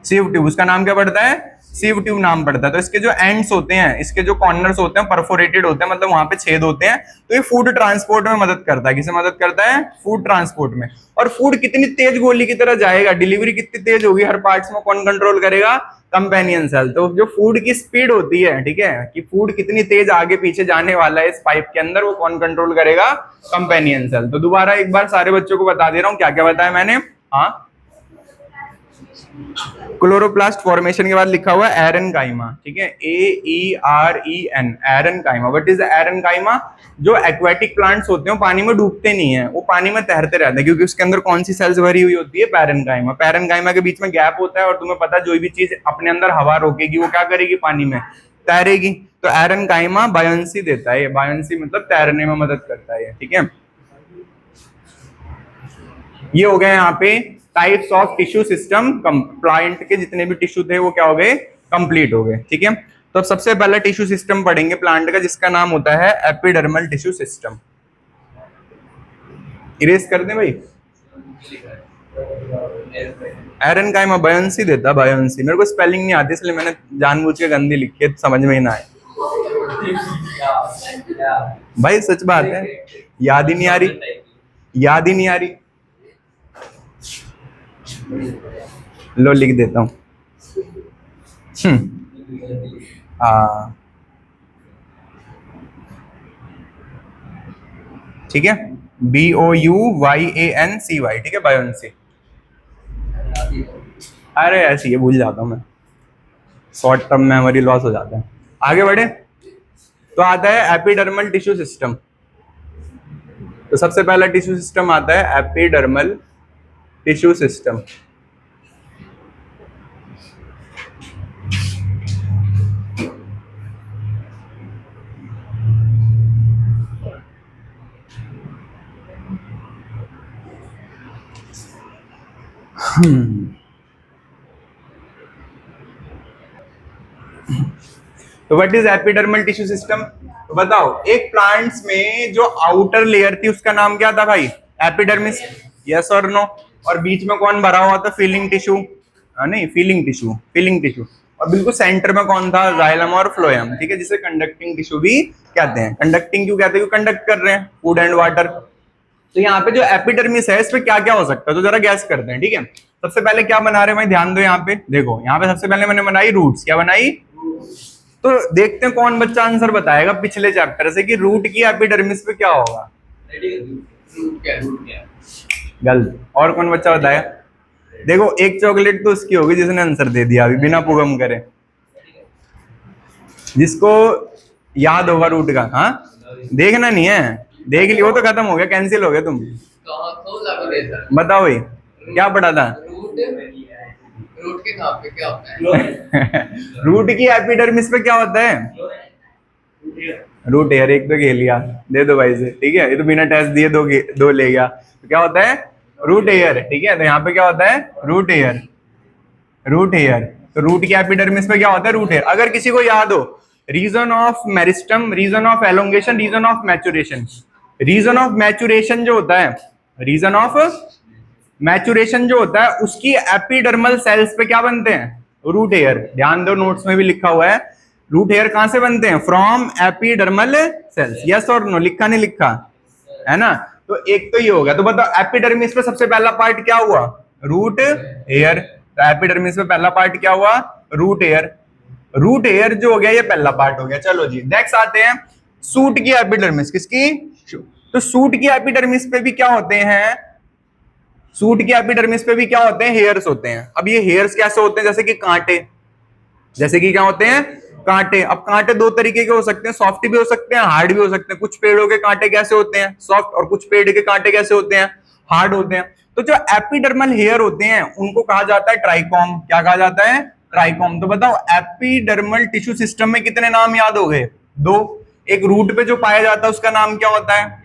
सीव ट्यूब। उसका नाम क्या पड़ता है, सीव ट्यूब नाम पड़ता है। तो इसके जो एंड्स होते हैं, इसके जो कॉर्नर्स होते हैं परफोरेटेड होते हैं, मतलब वहां पे छेद होते हैं। तो ये फूड ट्रांसपोर्ट में मदद करता है। किसे मदद करता है, फूड ट्रांसपोर्ट में। और फूड कितनी तेज गोली की तरह जाएगा, डिलीवरी कितनी तेज होगी हर पार्ट्स में, कौन कंट्रोल करेगा, कंपेनियन सेल। तो जो फूड की स्पीड होती है, ठीक है, कि फूड कितनी तेज आगे पीछे जाने वाला है इस पाइप के अंदर, वो कौन कंट्रोल करेगा, कंपेनियन सेल। तो दोबारा एक बार सारे बच्चों को बता दे रहा हूँ क्या क्या बताया मैंने। हाँ, क्लोरोप्लास्ट फॉर्मेशन के बाद लिखा हुआ है एरेनकाइमा, ठीक है, AEREN, aerenchyma. What is aerenchyma? जो एक्वेटिक प्लांट्स होते हैं वो पानी में डूबते नहीं है, वो पानी में तैरते रहते हैं, क्योंकि उसके अंदर कौन सी सेल्स भरी हुई होती है, पैरेनकाइमा। पैरेनकाइमा के बीच में गैप होता है, और तुम्हें पता जो भी चीज अपने अंदर हवा रोकेगी वो क्या करेगी, पानी में तैरेगी। तो एरेनकाइमा बायोंसी देता है, बायोंसी मतलब तैरने में मदद करता है, ठीक है। ये हो गए यहाँ पे types of tissue system. Plant के जितने भी टिश्यू थे वो क्या हो गए, कंप्लीट हो गए, ठीक है। तो अब सबसे पहला टिश्यू सिस्टम पढ़ेंगे प्लांट का, जिसका नाम होता है एपिडर्मल टिश्यू सिस्टम। इरेज कर दें भाई, एरेनकाइमा बायोंसी देता, बायोंसी। मेरे को स्पेलिंग नहीं आती इसलिए मैंने जानबूझ के गंदी लिखी है, समझ में ही ना आए भाई, सच बात है, याद ही नहीं आ रही, याद ही नहीं आ रही। लो लिख देता हूं। ठीक है, BOUYANCY, ठीक है, बायोंसी। अरे ऐसी है, भूल जाता हूं मैं, शॉर्ट टर्म मेमोरी लॉस हो जाता है। आगे बढ़े तो आता है एपिडर्मल टिश्यू सिस्टम। तो सबसे पहला टिश्यू सिस्टम आता है एपिडर्मल टिश्यू सिस्टम। तो what is epidermal tissue system? तो बताओ, एक प्लांट्स में जो आउटर लेयर थी उसका नाम क्या था भाई, एपिडर्मिस, यस और नो। और बीच में कौन भरा हुआ था, फीलिंग टिश्यू, नहीं फीलिंग टिश्यू, फीलिंग टिश्यू। और बिल्कुल सेंटर में कौन था, जाइलम और फ्लोएम, ठीक है, जिसे कंडक्टिंग टिश्यू भी कहते हैं। कंडक्टिंग क्यों कहते हैं, क्योंकि कंडक्ट कर रहे हैं फूड एंड वाटर। तो यहाँ पे जो एपिडर्मिस है इस पे क्या क्या हो सकता है, तो जरा गैस करते हैं, ठीक है। सबसे पहले क्या बना रहे हैं भाई, ध्यान दो, यहाँ पे देखो, यहाँ पे सबसे पहले मैंने बनाई रूट्स। क्या बनाई? तो देखते हैं कौन बच्चा आंसर बताएगा पिछले चैप्टर से कि रूट की एपिडर्मिस पे क्या होगा। गलत। और कौन बच्चा बताया? देखो, एक चॉकलेट तो उसकी होगी जिसने आंसर दे दिया अभी बिना पुगम करे, जिसको याद होगा रूट का। हाँ, देखना नहीं है, देख लियो तो खत्म हो गया, कैंसिल हो गया तुम। बताओ भाई क्या पढ़ा था? रूट के नाम पे क्या होता है? रूट की एपिडर्मिस पे क्या होता है? Root hair. एक तो खेल लिया, दे दो भाई से, ठीक है, ये तो बिना टेस्ट दिए दो ले गया। तो क्या होता है? रूट हेयर, ठीक है। तो यहाँ पे क्या होता है? Root hair, root hair. तो रूट की एपिडर्मिस पे क्या होता है? Root hair. अगर किसी को याद हो, region of meristem, region of elongation, region of maturation. Region of maturation जो होता है, रीजन ऑफ मैचुरेशन जो होता है, उसकी एपिडर्मल सेल्स पे क्या बनते हैं? Root hair. ध्यान दो, नोट्स में भी लिखा हुआ है, रूट हेयर कहां से बनते हैं? From epidermal cells. यस और नो? लिखा नहीं लिखा है ना? तो एक तो ये होगा। तो बताओ एपिडर्मिस पे सबसे पहला पार्ट क्या हुआ? Root hair. तो एपिडर्मिस पे पहला पार्ट क्या हुआ? Root hair. रूट हेयर जो हो गया ये पहला पार्ट हो गया। चलो जी, नेक्स्ट आते हैं सूट की एपिडर्मिस। किसकी? तो सूट की एपिडर्मिस पे भी क्या होते हैं? सूट की एपिडर्मिस पे भी क्या होते हैं? हेयर्स होते हैं। अब ये हेयर्स कैसे होते हैं? जैसे कि कांटे, जैसे कि क्या होते हैं? कांटे। अब कांटे दो तरीके के हो सकते हैं, सॉफ्ट भी हो सकते हैं, हार्ड भी हो सकते हैं। कुछ पेड़ों के कांटे कैसे होते हैं? सॉफ्ट। और कुछ पेड़ के कांटे कैसे होते हैं? हार्ड होते हैं। तो जो एपिडर्मल हेयर होते हैं उनको कहा जाता है ट्राइकॉम। क्या कहा जाता है? ट्राइकॉम। तो बताओ एपिडर्मल टिश्यू सिस्टम में कितने नाम याद हो गए? दो। एक रूट पे जो पाया जाता है उसका नाम क्या होता है?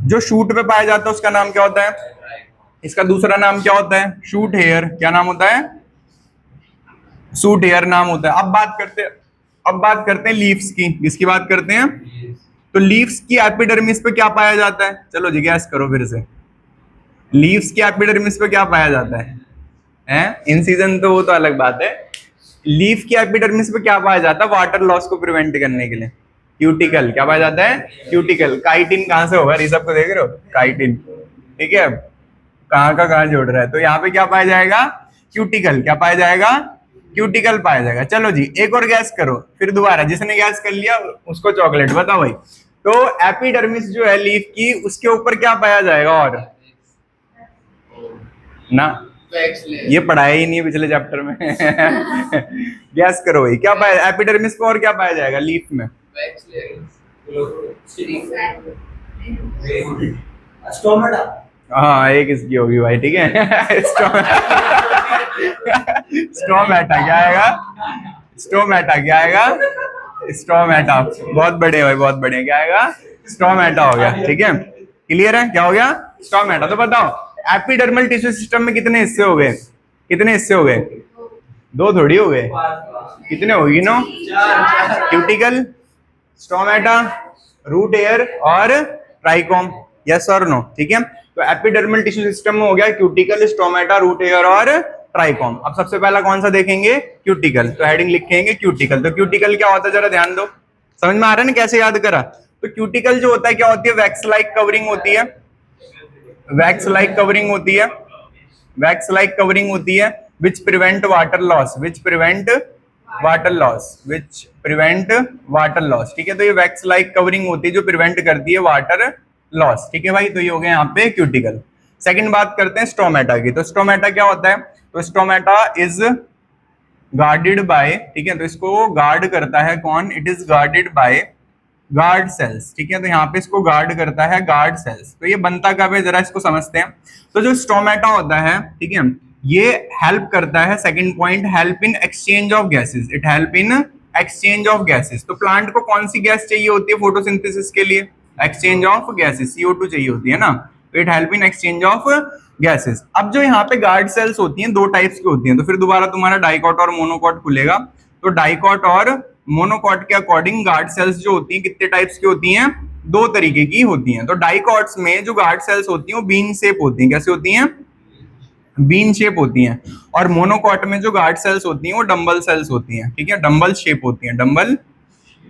जो शूट पे पाया जाता है उसका नाम क्या होता है? इसका दूसरा नाम क्या होता है? Shoot hair. क्या नाम होता है? शूट हेयर नाम होता है। अब बात करते हैं लीव्स की। किसकी बात करते हैं? तो लीव्स की एपिडर्मिस पे क्या पाया जाता है? चलो जी गैस करो फिर से। लीव्स की एपिडर्मिस पे क्या पाया जाता है? इन सीजन तो वो तो अलग बात है। लीफ की एपिडर्मिस पे क्या पाया जाता है वाटर लॉस को प्रिवेंट करने के लिए? क्यूटिकल। क्या पाया जाता है? क्यूटिकल। काइटिन कहां से होगा? रिसब को देख रहे हो? काइटिन। ठीक है, कहां का कहां जोड़ रहा है। तो यहाँ पे क्या पाया जाएगा? क्यूटिकल। क्या पाया जाएगा? क्यूटिकल पाया जाएगा। चलो जी एक और गैस करो फिर दोबारा। जिसने गैस कर लिया उसको चॉकलेट। बताओ भाई। तो एपिडर्मिस जो है लीफ की, उसके ऊपर क्या पाया जाएगा? और ना, ये पढ़ाया ही नहीं है पिछले चैप्टर में। गैस करो भाई, क्या पाया एपिडर्मिस पे? और क्या पाया जाएगा लीफ में? हाँ एक इसकी होगी भाई। ठीक है। स्टोमेटा क्या आएगा? स्टोमेटा क्या आएगा? स्टोमेटा। बहुत बड़े भाई, बहुत बड़े। क्या आएगा? स्टोमेटा हो गया। ठीक है, क्लियर है? क्या हो गया? स्टोमेटा। तो बताओ एपिडर्मल टिश्यू सिस्टम में कितने हिस्से हो गए? कितने हिस्से हो गए? दो थोड़ी हो गए। कितने हो गए? No, cuticle, stomata, root hair और ट्राइकोम। यस और नो? ठीक है, तो एपिडर्मल टिश्यू सिस्टम में हो गया क्यूटिकल, स्टोमेटा, रूट एयर और ट्राइकोम। अब सबसे पहला कौन सा देखेंगे? क्यूटिकल। तो हेडिंग लिखेंगे क्यूटिकल। तो क्यूटिकल क्या होता है जरा ध्यान दो। समझ में आ रहा है ना कैसे याद करा? तो क्यूटिकल जो होता है क्या होती है? वैक्स लाइक कवरिंग होती है। वैक्स लाइक कवरिंग होती है। वैक्स लाइक कवरिंग होती है which prevent water loss. Which prevent water loss. Which prevent water loss. ठीक है, तो ये वैक्स लाइक कवरिंग होती है जो प्रिवेंट करती है वाटर लॉस। ठीक है भाई, तो ये हो गया यहाँ पे क्यूटिकल। सेकंड बात करते हैं स्टोमेटा की। तो स्टोमेटा क्या होता है? तो स्टोमेटा इज गार्डेड बाय, ठीक है, तो इसको गार्ड करता है कौन? It is guarded by guard cells. ठीक है, तो यहाँ पे इसको गार्ड करता है गार्ड सेल्स। तो ये बनता कब है जरा इसको समझते हैं। तो जो स्टोमेटा होता है, ठीक है, ये हेल्प करता है, second point, help in exchange of gases. It help in exchange of gases. तो प्लांट को कौन सी गैस चाहिए होती है फोटोसिंथेसिस के लिए? एक्सचेंज ऑफ गैसेस, CO2 चाहिए होती है ना। तो it help in exchange of gases. अब जो यहाँ पे गार्ड सेल्स होती हैं दो टाइप्स की होती हैं। तो फिर दोबारा तुम्हारा डाइकॉट और मोनोकॉट खुलेगा। तो डाइकॉट और मोनोकॉट के अकॉर्डिंग गार्ड सेल्स जो होती हैं कितने टाइप्स की होती हैं? दो तरीके की होती हैं। तो डाइकॉट्स में जो गार्ड सेल्स होती हैं वो बीन शेप होती हैं। कैसे होती हैं? बीन शेप होती हैं। और मोनोकॉट में जो गार्ड सेल्स होती हैं वो डंबल सेल्स होती हैं। ठीक है, डंबल शेप होती हैं। डंबल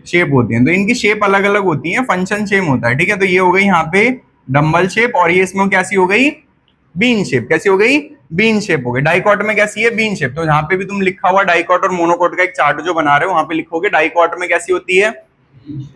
शेप होती हैं। तो इनकी शेप अलग अलग होती है, फंक्शन सेम होता है। ठीक है, तो ये हो गई यहाँ पे डंबल शेप, और ये इसमें कैसी हो गई? Bean shape. कैसी हो गई? बीन शेप हो गई। डाइकॉट में कैसी है? Bean shape. तो यहाँ पे भी तुम लिखा हुआ डाइकॉट और मोनोकॉट का एक चार्ट जो बना रहे हो वहां पे लिखोगे डाइकॉट में कैसी होती है?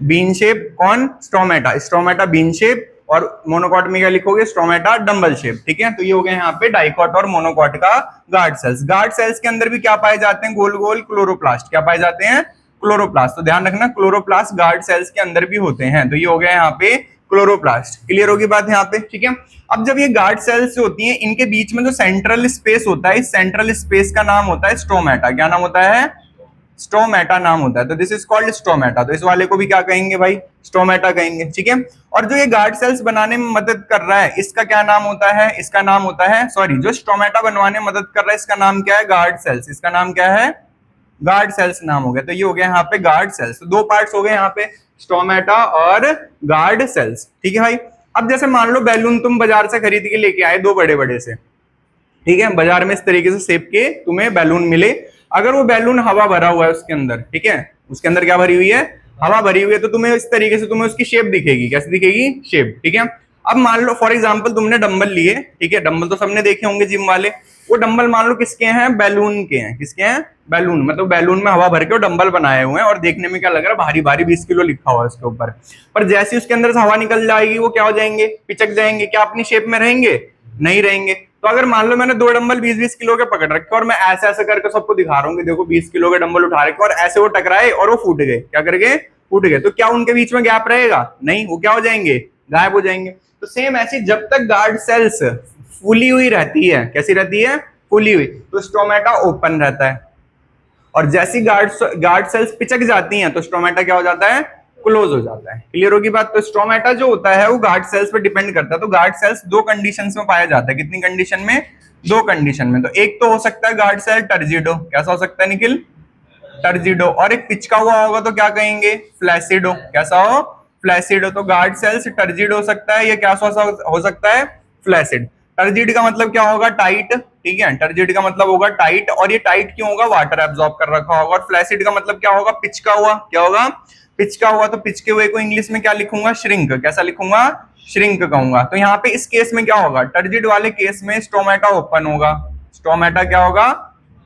Bean shape. कौन? स्टोमेटा। Stomata bean shape. और मोनोकॉट में क्या लिखोगे? Stomata dumbbell shape. ठीक है, तो ये हो गया यहाँ पे डाइकॉट और मोनोकॉट का गार्ड सेल्स। गार्ड सेल्स के अंदर भी क्या पाए जाते हैं? गोल गोल क्लोरोप्लास्ट। क्या पाए जाते हैं? क्लोरोप्लास्ट। तो ध्यान रखना क्लोरोप्लास्ट गार्ड सेल्स के अंदर भी होते हैं। तो ये हो गया यहाँ पे क्लोरोप्लास्ट। क्लियर होगी बात यहाँ पे? ठीक है, अब जब ये गार्ड सेल्स होती हैं इनके बीच में जो सेंट्रल स्पेस होता है, इस सेंट्रल स्पेस का नाम होता है स्टोमेटा। क्या नाम होता है? स्टोमेटा नाम होता है। तो दिस इज कॉल्ड स्टोमेटा। तो इस वाले को भी क्या कहेंगे भाई? स्टोमेटा कहेंगे। ठीक है, और जो ये गार्ड सेल्स बनाने में मदद कर रहा है इसका क्या नाम होता है? इसका नाम होता है, सॉरी, जो स्टोमेटा बनवाने में मदद कर रहा है इसका नाम क्या है? Guard cells. इसका नाम क्या है? गार्ड सेल्स नाम हो गया। तो ये हो गया यहाँ पे गार्ड सेल्स। तो दो पार्ट्स हो गए यहाँ पे, स्टोमेटा और गार्ड सेल्स। ठीक है भाई, अब जैसे मान लो बैलून तुम बाजार से खरीद के लेके आए दो बड़े बड़े से। ठीक है, बाजार में इस तरीके से शेप के तुम्हें बैलून मिले। अगर वो बैलून हवा भरा हुआ है उसके अंदर, ठीक है, उसके अंदर क्या भरी हुई है? हवा भरी हुई है। तो तुम्हें इस तरीके से तुम्हें उसकी शेप दिखेगी। कैसे दिखेगी? शेप। ठीक है, अब मान लो फॉर एग्जांपल तुमने डंबल लिए। ठीक है, डंबल तो सबने देखे होंगे जिम वाले। वो डंबल मान लो किसके हैं? बैलून के हैं। किसके हैं? बैलून। मतलब बैलून में हवा भर के वो डंबल बनाए हुए हैं और देखने में क्या लग रहा है? भारी भारी, 20 किलो लिखा हुआ है उसके ऊपर। पर जैसे उसके अंदर से हवा निकल जाएगी वो क्या हो जाएंगे? पिचक जाएंगे। क्या अपनी शेप में रहेंगे? नहीं रहेंगे। तो अगर मान लो मैंने दो डंबल 20-20 किलो के पकड़ रखे और मैं ऐसे ऐसे करके सबको दिखा रहा हूँ कि देखो 20 किलो के डंबल उठा रखे और ऐसे वो टकराए और वो फूट गए। क्या कर गए? फूट गए। तो क्या उनके बीच में गैप रहेगा? नहीं, वो क्या हो जाएंगे? गायब हो जाएंगे। तो सेम ऐसी जब तक गार्ड सेल्स फूली हुई रहती है, कैसी रहती है? फूली हुई, तो स्टोमेटा ओपन रहता है। और जैसी गार्ड सेल्स पिचक जाती हैं तो स्टोमेटा क्या हो जाता है? क्लोज हो जाता है। क्लियर होगी बात। तो स्टोमेटा जो होता है वो गार्ड सेल्स पे डिपेंड करता है। तो गार्ड सेल्स दो कंडीशंस में पाया जाता है। कितनी कंडीशन में? दो कंडीशन में। तो एक तो हो सकता है गार्ड सेल टर्जिडो, कैसा हो सकता है निखिल? टर्जिडो। और एक पिचका हुआ होगा तो क्या कहेंगे? फ्लैसिडो। कैसा हो? फ्लैसिडो। तो गार्ड सेल्स टर्जिड हो सकता है, या क्या हो सकता है? फ्लैसिड। टर्जिड का मतलब क्या होगा? टाइट। ठीक है, टर्जिड का मतलब होगा टाइट। और ये टाइट क्यों होगा? वाटर एब्जॉर्ब कर रखा होगा। और फ्लैसिड का मतलब क्या होगा? पिचका हुआ। क्या होगा? पिचका हुआ। तो पिचके हुए को इंग्लिश में क्या लिखूंगा? श्रिंक। कैसा लिखूंगा? श्रिंक कहूंगा। तो यहाँ पे इस केस में क्या होगा? टर्जिड वाले केस में स्टोमेटा ओपन होगा। स्टोमेटा क्या होगा?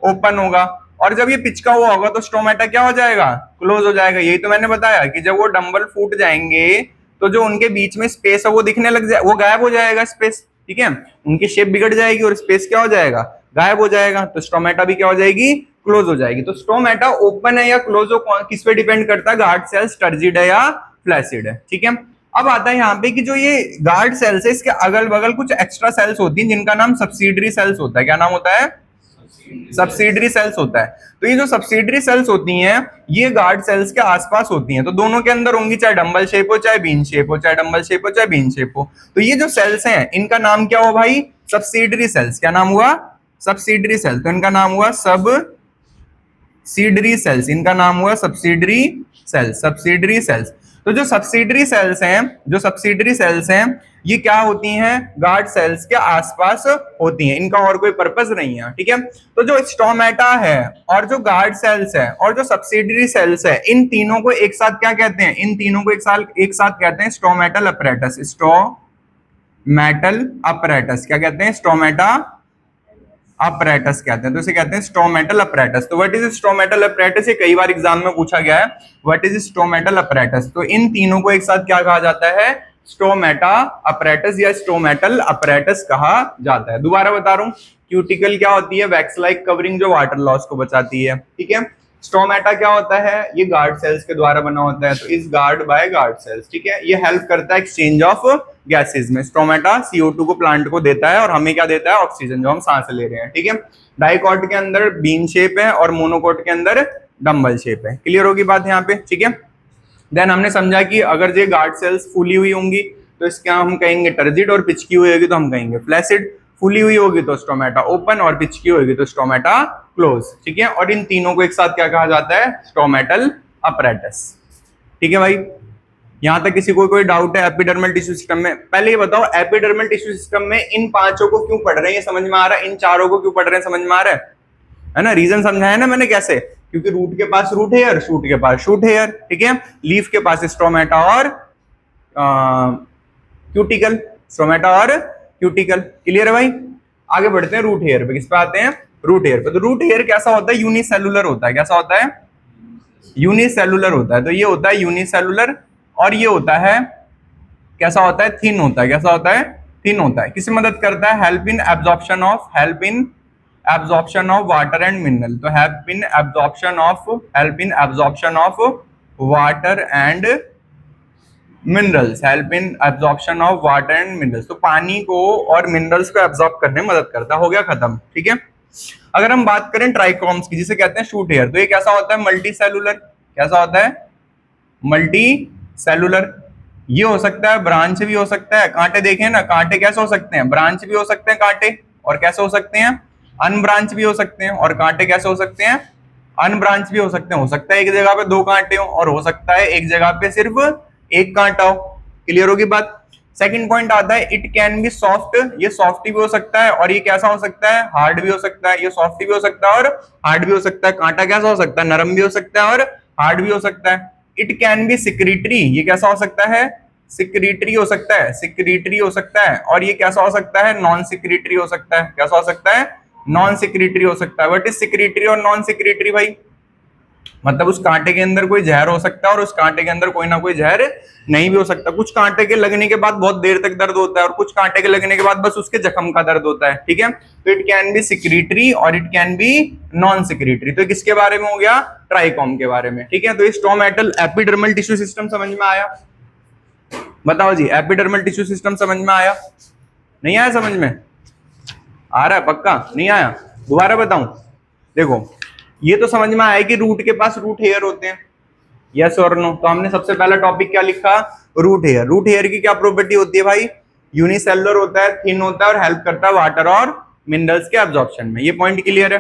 ओपन होगा। और जब ये पिचका हुआ होगा तो स्टोमेटा क्या हो जाएगा? क्लोज हो जाएगा। यही तो मैंने बताया कि जब वो डंबल फूट जाएंगे तो जो उनके बीच में स्पेस है वो दिखने लग जाए, वो गायब हो जाएगा स्पेस। ठीक है, उनकी शेप बिगड़ जाएगी और स्पेस क्या हो जाएगा? गायब हो जाएगा। तो स्टोमेटा भी क्या हो जाएगी? क्लोज हो जाएगी। तो स्टोमेटा ओपन है या क्लोज हो, किस पे डिपेंड करता है? गार्ड सेल्स टर्जिड है या फ्लैसिड है। ठीक है, अब आता है यहाँ पे कि जो ये गार्ड सेल्स है इसके अगल बगल कुछ एक्स्ट्रा सेल्स होती हैं जिनका नाम सब्सिडरी सेल्स होता है। क्या नाम होता है? सब्सिडरी सेल्स होता है। तो ये जो सब्सिडरी सेल्स होती हैं ये गार्ड सेल्स के आसपास होती हैं। तो दोनों के अंदर होंगी, चाहे डंबल शेप हो चाहे बीन शेप हो, चाहे डंबल शेप हो चाहे बीन शेप हो। तो ये जो सेल्स हैं इनका नाम क्या हुआ भाई? Subsidiary cells. क्या नाम हुआ? Subsidiary cells. तो इनका नाम हुआ सब्सिडरी सेल्स। इनका नाम हुआ सब्सिडरी सेल्स। Subsidiary cells. तो जो सब्सिडरी सेल्स हैं, जो सब्सिडरी सेल्स हैं ये क्या होती हैं? गार्ड सेल्स के आसपास होती हैं। इनका और कोई पर्पस नहीं है। ठीक है, तो जो स्टोमेटा है और जो गार्ड सेल्स है और जो सब्सिडरी सेल्स है इन तीनों को एक साथ क्या कहते हैं? इन तीनों को एक साथ कहते हैं स्टोमेटल अपरेटस। स्टोमेटल अपरेटस क्या कहते हैं? स्टोमेटा अपरेटस कहते हैं। तो इसे कहते हैं स्टोमेटल अपरेटस। तो व्हाट इज स्टोमेटल अपरेटस? ये कई बार एग्जाम में पूछा गया है। What is stomatal apparatus? तो इन तीनों को एक साथ क्या कहा जाता है? स्टोमेटा अपरेटस या स्टोमेटल अपरेटस कहा जाता है। दोबारा बता रहा हूं, क्यूटिकल क्या होती है? वैक्स लाइक कवरिंग जो वाटर लॉस को बचाती है। ठीक है, स्टोमेटा क्या होता है? ये गार्ड सेल्स के द्वारा बना होता है। तो is guard by guard cells. ठीक है, ये हेल्प करता है एक्सचेंज ऑफ गैसेज में। स्टोमेटा CO2 को प्लांट को देता है और हमें क्या देता है? ऑक्सीजन, जो हम सांस ले रहे हैं। ठीक है, डाइकॉट के अंदर बीन शेप है और मोनोकोट के अंदर डंबल शेप है। क्लियर होगी बात यहाँ पे। ठीक है, देन हमने समझा कि अगर ये गार्ड सेल्स फूली हुई होंगी तो इसका हम कहेंगे टर्जिड, और पिचकी हुई होगी तो हम कहेंगे फ्लैसिड। फूली हुई होगी तो स्टोमेटा ओपन और पिचकी होगी तो स्टोमेटा क्लोज। ठीक है, और इन तीनों को एक साथ क्या कहा जाता है? Stomatal apparatus. ठीक है भाई, यहां तक किसी को कोई डाउट है एपिडर्मल टिश्यू सिस्टम में? पहले ये बताओ, एपिडर्मल टिश्यू सिस्टम में इन पांचों को क्यों पढ़ रहे हैं ये समझ में आ रहा है? इन चारों को क्यों पढ़ रहे हैं समझ में आ रहा है ना? रीजन समझा है ना मैंने कैसे? क्योंकि रूट के पास रूट हेयर, शूट के पास शूट हेयर। ठीक है, लीफ के पास स्टोमेटा और क्यूटिकल। स्टोमेटा और क्यूटिकल। क्लियर है भाई? आगे बढ़ते हैं रूट हेयर पे। किस पे आते हैं? रूट हेयर पे। तो रूट हेयर कैसा होता है? यूनिसेलुलर होता है। कैसा होता है? यूनिसेलुलर होता है। तो ये होता है यूनिसेलुलर, और ये होता है कैसा होता है? थिन होता है। कैसा होता है? थिन होता है। किससे मदद करता है? Help in absorption of water and mineral. तो help in absorption of water and minerals. Help in absorption of water and minerals. तो पानी को और मिनरल्स को एब्जॉर्ब करने में मदद करता है। हो गया खत्म। ठीक है, अगर हम बात करें ट्राइकॉम्स की जिसे कहते हैं शूट हेयर, तो ये कैसा होता है? Multi cellular. कैसा होता है? Multi cellular. ये हो सकता है ब्रांच भी हो सकता है। कांटे देखें ना, कांटे कैसे हो सकते हैं? ब्रांच भी हो सकते हैं कांटे, और कैसे हो सकते हैं? अनब्रांच भी हो सकते हैं। और कांटे कैसे हो सकते हैं? अनब्रांच भी हो सकते हैं। हो सकता है एक जगह पे दो कांटे हो, और हो सकता है एक जगह पे सिर्फ एक कांटा हो। क्लियर होगी बात? सेकंड पॉइंट आता है इट कैन बी सॉफ्ट। ये सॉफ्ट भी हो सकता है, और ये कैसा हो सकता है? हार्ड भी हो सकता है। ये सॉफ्ट भी हो सकता है और हार्ड भी हो सकता है। कांटा कैसा हो सकता है? नरम भी हो सकता है और हार्ड भी हो सकता है। It can be secretory. ये कैसा हो सकता है? सिक्रीटरी हो सकता है। सिक्रीटरी हो सकता है। और ये कैसा हो सकता है? नॉन सिक्रीटरी हो सकता है। कैसा हो सकता है? नॉन सिक्रीटरी हो सकता है। व्हाट इज सिक्रीटरी और नॉन सिक्रीटरी भाई? मतलब उस कांटे के अंदर कोई जहर हो सकता है और उस कांटे के अंदर कोई ना कोई जहर नहीं भी हो सकता। कुछ कांटे के लगने के बाद बहुत देर तक दर्द होता है, और कुछ कांटे के लगने के बाद बस उसके जख्म का दर्द होता है। ठीक है, तो इट कैन बी सिक्रीटरी और it can be non secretory. तो किसके बारे में हो गया? ट्राइकॉम के बारे में। ठीक है, तो ये स्टोमेटल एपिडर्मल टिश्यू सिस्टम समझ में आया? बताओ जी, एपिडर्मल टिश्यू सिस्टम समझ में आया? नहीं आया समझ में? आ रहा है पक्का? नहीं आया? दोबारा बताऊं? देखो, ये तो समझ में आया कि रूट के पास रूट हेयर होते हैं। यस और नो? तो हमने सबसे पहला टॉपिक क्या लिखा, रूट हेयर। रूट हेयर की क्या प्रॉपर्टी होती है भाई, यूनिसेलुलर होता है, थिन होता है और हेल्प करता है वाटर और मिनरल्स के एब्जॉर्प्शन में। ये पॉइंट क्लियर है।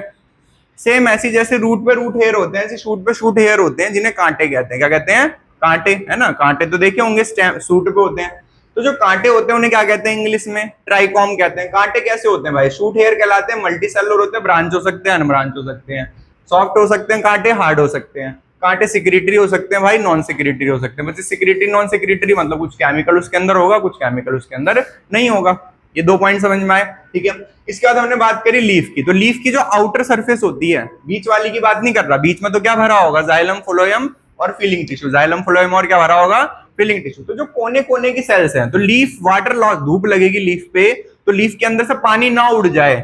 सेम ऐसी जैसे रूट पे रूट हेयर होते हैं, ऐसे शूट पे शूट हेयर होते हैं, जिन्हें कांटे कहते हैं। क्या कहते हैं, कांटे, है ना। कांटे तो देखे होंगे सूट पे होते हैं। तो जो कांटे होते हैं उन्हें क्या कहते हैं इंग्लिश में, ट्राइकॉम कहते हैं। कांटे कैसे होते हैं भाई, शूट हेयर कहलाते हैं, मल्टी सेलुलर होते हैं, ब्रांच हो सकते हैं, अनब्रांच हो सकते हैं, सॉफ्ट हो सकते हैं कांटे, हार्ड हो सकते हैं। कांटे सिक्रेटरी हो सकते हैं भाई, नॉन सिक्रेटरी हो सकते हैं। मतलब सिक्रेटरी नॉन सिक्रेटरी मतलब कुछ केमिकल उसके अंदर होगा, कुछ केमिकल उसके अंदर नहीं होगा। ये 2 पॉइंट समझ में आए, ठीक है। इसके बाद हमने बात करी लीफ की। तो लीफ की जो आउटर सरफेस होती है, बीच वाली की बात नहीं कर रहा, बीच में तो क्या भरा होगा, जाइलम, फ्लोएम और फीलिंग टिश्यू। जाइलम, फ्लोएम और क्या भरा होगा, फीलिंग टिश्यू। तो जो कोने कोने की सेल्स हैं, तो लीफ वाटर लॉस, धूप लगेगी लीफ पे, तो लीफ के अंदर से पानी ना उड़ जाए,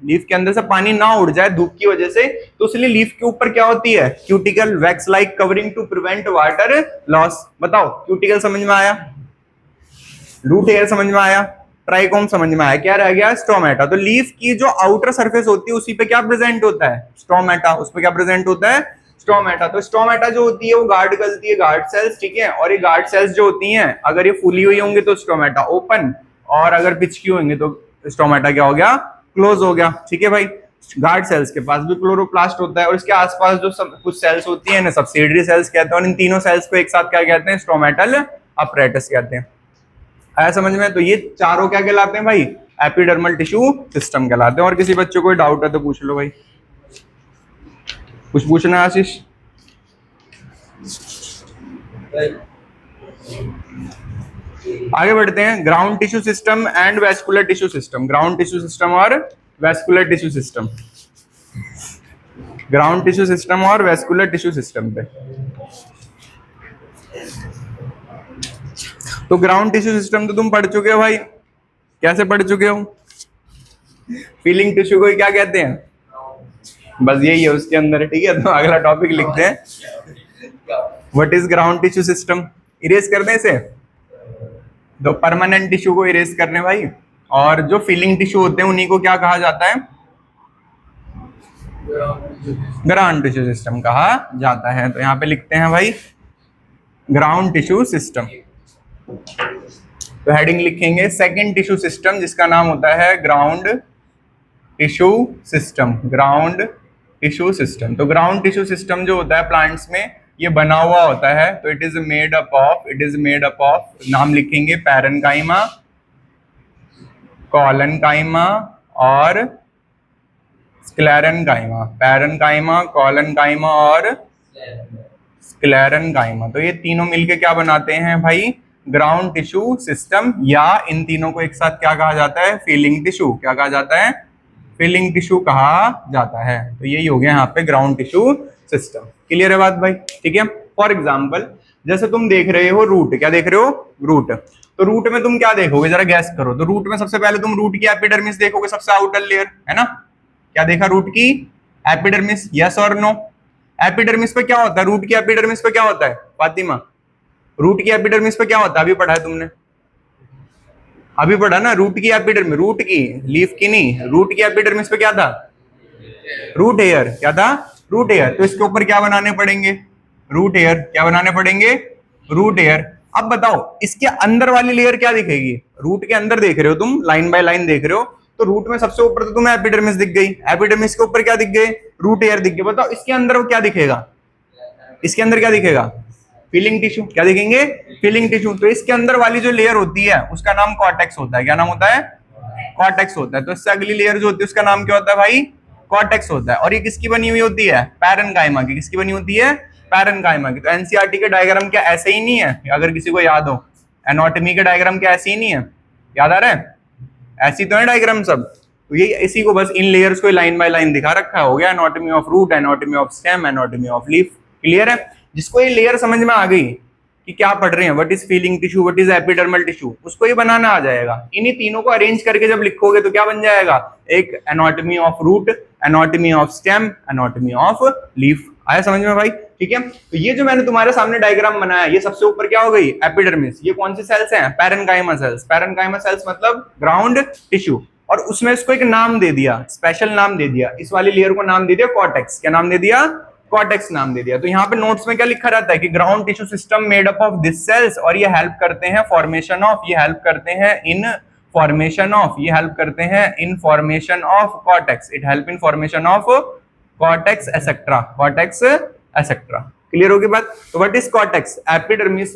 लीफ के अंदर से पानी ना उड़ जाए धूप की वजह से, तो इसलिए लीफ के ऊपर क्या होती है, cuticle wax like covering to prevent water loss. बताओ, क्यूटिकल समझ में आया, रूट हेयर समझ में आया, ट्राइकोम समझ में आया, क्या रह गया, स्टोमेटा। तो लीफ की जो आउटर सरफेस होती है उसी पे क्या प्रेजेंट होता है, स्टोमेटा। उस पे क्या प्रेजेंट होता है, स्टोमेटा। तो स्टोमेटा जो होती है वो गार्ड करती है गार्ड सेल्स, ठीक है। और ये गार्ड सेल्स जो होती हैं, अगर ये फूली हुई होंगी तो स्टोमेटा ओपन, और अगर पिचकी होंगी तो स्टोमेटा क्या हो गया, क्लोज हो गया, ठीक है भाई। गार्ड सेल्स के पास भी क्लोरोप्लास्ट होता है, और इसके आसपास जो कुछ सेल्स होती है ना, सब्सिडरी सेल्स कहते हैं, और इन तीनों सेल्स को एक साथ क्या कहते हैं, स्टोमेटल अपरेटस कहते हैं। आया समझ में? तो ये चारों क्या कहलाते हैं भाई, एपिडर्मल टिश्यू सिस्टम कहलाते हैं। और किसी बच्चे को डाउट है तो पूछ लो भाई, कुछ पूछना है आशीष? आगे बढ़ते हैं, ground tissue system and vascular tissue system. Ground tissue system और vascular tissue system, ground tissue system और वेस्कुलर टिश्यू सिस्टम पे। तो ग्राउंड टिश्यू सिस्टम तो तुम पढ़ चुके हो भाई, कैसे पढ़ चुके हो, फीलिंग टिश्यू को क्या कहते हैं, बस यही है उसके अंदर, ठीक है। तो अगला टॉपिक लिखते हैं, what is ground tissue system. Erase कर दें इसे, तो परमानेंट टिश्यू को इरेज करने भाई, और जो फीलिंग टिश्यू होते हैं उन्हीं को क्या कहा जाता है, ग्राउंड टिश्यू सिस्टम कहा जाता है। तो यहाँ पे लिखते हैं भाई ग्राउंड टिश्यू सिस्टम। तो हेडिंग लिखेंगे सेकंड टिश्यू सिस्टम, जिसका नाम होता है ground tissue system. Ground tissue system. तो ग्राउंड टिश्यू सिस्टम जो होता है प्लांट्स में, ये बना हुआ होता है। तो it is made up of, नाम लिखेंगे पैरेनकाइमा, कॉलनकाइमा और स्क्लेरेनकाइमा। पैरेनकाइमा, कॉलनकाइमा और स्क्लेरेनकाइमा। तो ये तीनों मिलके क्या बनाते हैं भाई, ग्राउंड टिश्यू सिस्टम, या इन तीनों को एक साथ क्या कहा जाता है, फीलिंग टिश्यू। क्या कहा जाता है, फीलिंग टिश्यू कहा जाता है। तो यही हो गया यहाँ पे ग्राउंड टिश्यू सिस्टम। क्लियर है बात भाई, ठीक है। फॉर एग्जाम्पल, जैसे तुम देख रहे हो रूट, क्या देख रहे हो, रूट। तो रूट में तुम क्या देखोगे, जरा गैस करो। तो रूट में सबसे पहले तुम रूट की एपिडर्मिस देखोगे, सबसे आउटर लेयर, है ना। क्या देखा, रूट की एपिडर्मिस, यस और नो। एपिडर्मिस पे क्या होता है, रूट की एपिडर्मिस पे क्या होता है फातिमा, रूट की एपिडर्मिस पे क्या होता है, अभी पढ़ा है तुमने, अभी पढ़ा ना, रूट की एपिडर्मिस, रूट की, लीफ की नहीं, रूट की एपिडर्मिस पे क्या था, रूट हेयर। क्या था, रूट हेयर। तो इसके ऊपर क्या बनाने पड़ेंगे, रूट हेयर। क्या बनाने पड़ेंगे, रूट हेयर। अब बताओ इसके अंदर वाली लेयर क्या दिखेगी, रूट के अंदर देख रहे हो तुम, लाइन बाय लाइन देख रहे हो, तो रूट में सबसे ऊपर तो तुम्हें एपिडर्मिस दिख गई, एपिडर्मिस के ऊपर क्या दिख गए, रूट हेयर दिख गए। बताओ इसके अंदर वो क्या दिखेगा, इसके अंदर क्या दिखेगा, फीलिंग टिश्यू। क्या दिखेंगे, फीलिंग टिश्यू। तो इसके अंदर वाली जो लेयर होती है उसका नाम कॉर्टेक्स होता है। क्या नाम होता है, कॉर्टेक्स होता है। तो इससे अगली लेयर जो होती है उसका नाम क्या होता है भाई, कॉर्टेक्स होता है। और ये किसकी बनी हुई होती है, पैरेनकाइमा की। किसकी बनी होती है, पैरेनकाइमा की। तो एनसीईआरटी के डायग्राम क्या ऐसे ही नहीं है, अगर किसी को याद हो, एनाटॉमी के डायग्राम क्या ऐसे ही नहीं है, याद आ रहा है, ऐसी तो है डायग्राम सब। तो ये इसी को बस इन लेयर्स को लाइन बाय लाइन दिखा रखा है, हो गया anatomy of root, anatomy of stem, anatomy of leaf. Clear है। जिसको ये लेयर समझ में आ गई कि क्या पढ़ रहे हैं, what is feeling tissue, what is epidermal tissue, उसको ये बनाना आ जाएगा। इन्हीं तीनों को अरेंज करके जब लिखोगे तो क्या बन जाएगा, एक anatomy of root, anatomy of stem, anatomy of leaf. आया समझ में भाई, ठीक है। तो ये जो मैंने तुम्हारे सामने डायग्राम बनाया, ये सबसे ऊपर क्या हो गई, एपिडर्मिस। ये कौन सी सेल्स हैं, पैरेनकाइमा सेल्स। पैरेनकाइमा सेल्स मतलब ग्राउंड टिश्यू। और उसमें इसको एक नाम दे दिया, स्पेशल नाम दे दिया, इस वाली लेयर को नाम दे दिया कॉर्टेक्स। क्या नाम दे दिया, कॉर्टेक्स नाम दे दिया। तो यहाँ पे नोट्स में क्या लिखा रहता है कि ground tissue system made up of this cells, और ये हेल्प करते हैं फॉर्मेशन ऑफ, ये हेल्प करते हैं इन फॉर्मेशन ऑफ, ये हेल्प करते हैं in formation of cortex, it help in formation of cortex etcetera, cortex etcetera. Clear होगी बात? तो what is cortex? Epidermis.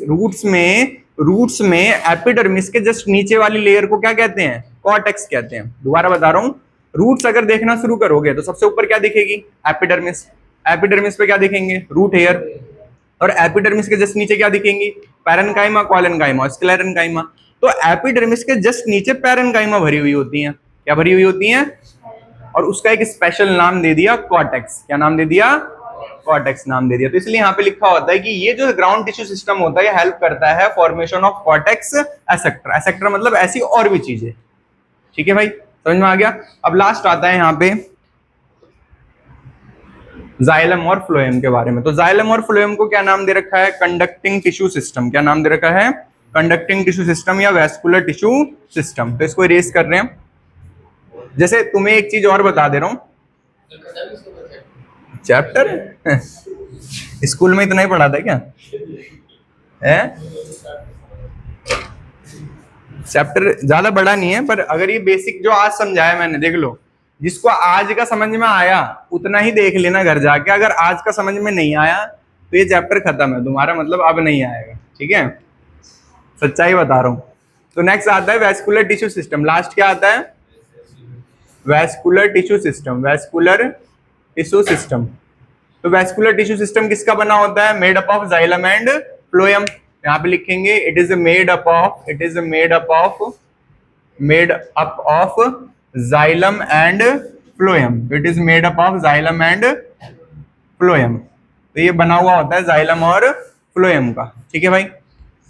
Roots में एपिडर्मिस के जस्ट नीचे वाली लेयर को क्या कहते हैं? कॉर्टेक्स कहते हैं। दोबारा बता रहा हूं, रूट्स अगर देखना शुरू करोगे तो सबसे ऊपर क्या दिखेगी? एपिडर्मिस। एपिडर्मिस पे क्या दिखेंगे? Root hair. और एपिडर्मिस के जस्ट नीचे क्या दिखेंगी? Parenchyma, collenchyma, sclerenchyma. तो एपिडर्मिस के जस्ट नीचे पैरेन्काइमा भरी हुई होती हैं। क्या भरी हुई होती हैं? और उसका एक स्पेशल नाम दे दिया कॉर्टेक्स। क्या नाम दे दिया? कॉर्टेक्स नाम दे दिया। तो इसलिए यहाँ पे लिखा होता है कि ये जो ग्राउंड टिश्यू सिस्टम होता है ये हेल्प करता है formation of cortex et cetera. Et cetera मतलब ऐसी और भी चीजें। ठीक है भाई, समझ में आ गया? अब लास्ट आता है यहाँ पे जाइलम और फ्लोएम के बारे में। तो जाइलम और फ्लोएम को क्या नाम दे रखा है? Conducting tissue system. क्या नाम दे रखा है? कंडक्टिंग टिश्यू सिस्टम या वेस्कुलर टिश्यू सिस्टम। तो इसको इरेज कर रहे हैं। जैसे तुम्हें एक चीज और बता दे रहा हूं, चैप्टर स्कूल में इतना ही पढ़ा था क्या? है चैप्टर ज्यादा बड़ा नहीं है, पर अगर ये बेसिक जो आज समझाया मैंने, देख लो, जिसको आज का समझ में आया उतना ही देख लेना घर जाके। अगर आज का समझ में नहीं आया तो ये चैप्टर खत्म है तुम्हारा, मतलब अब नहीं आएगा। ठीक है, सच्चाई बता रहा हूं। तो नेक्स्ट आता है वेस्कुलर टिश्यू सिस्टम। लास्ट क्या आता है? Vascular tissue system. Vascular tissue system. तो वेस्कुलर टिश्यू सिस्टम किसका बना होता है? Made up of xylem and phloem. यहाँ पे लिखेंगे it is made up of xylem and phloem. It is made up of xylem and phloem. तो ये बना हुआ होता है जाइलम और फ्लोएम का। ठीक है भाई,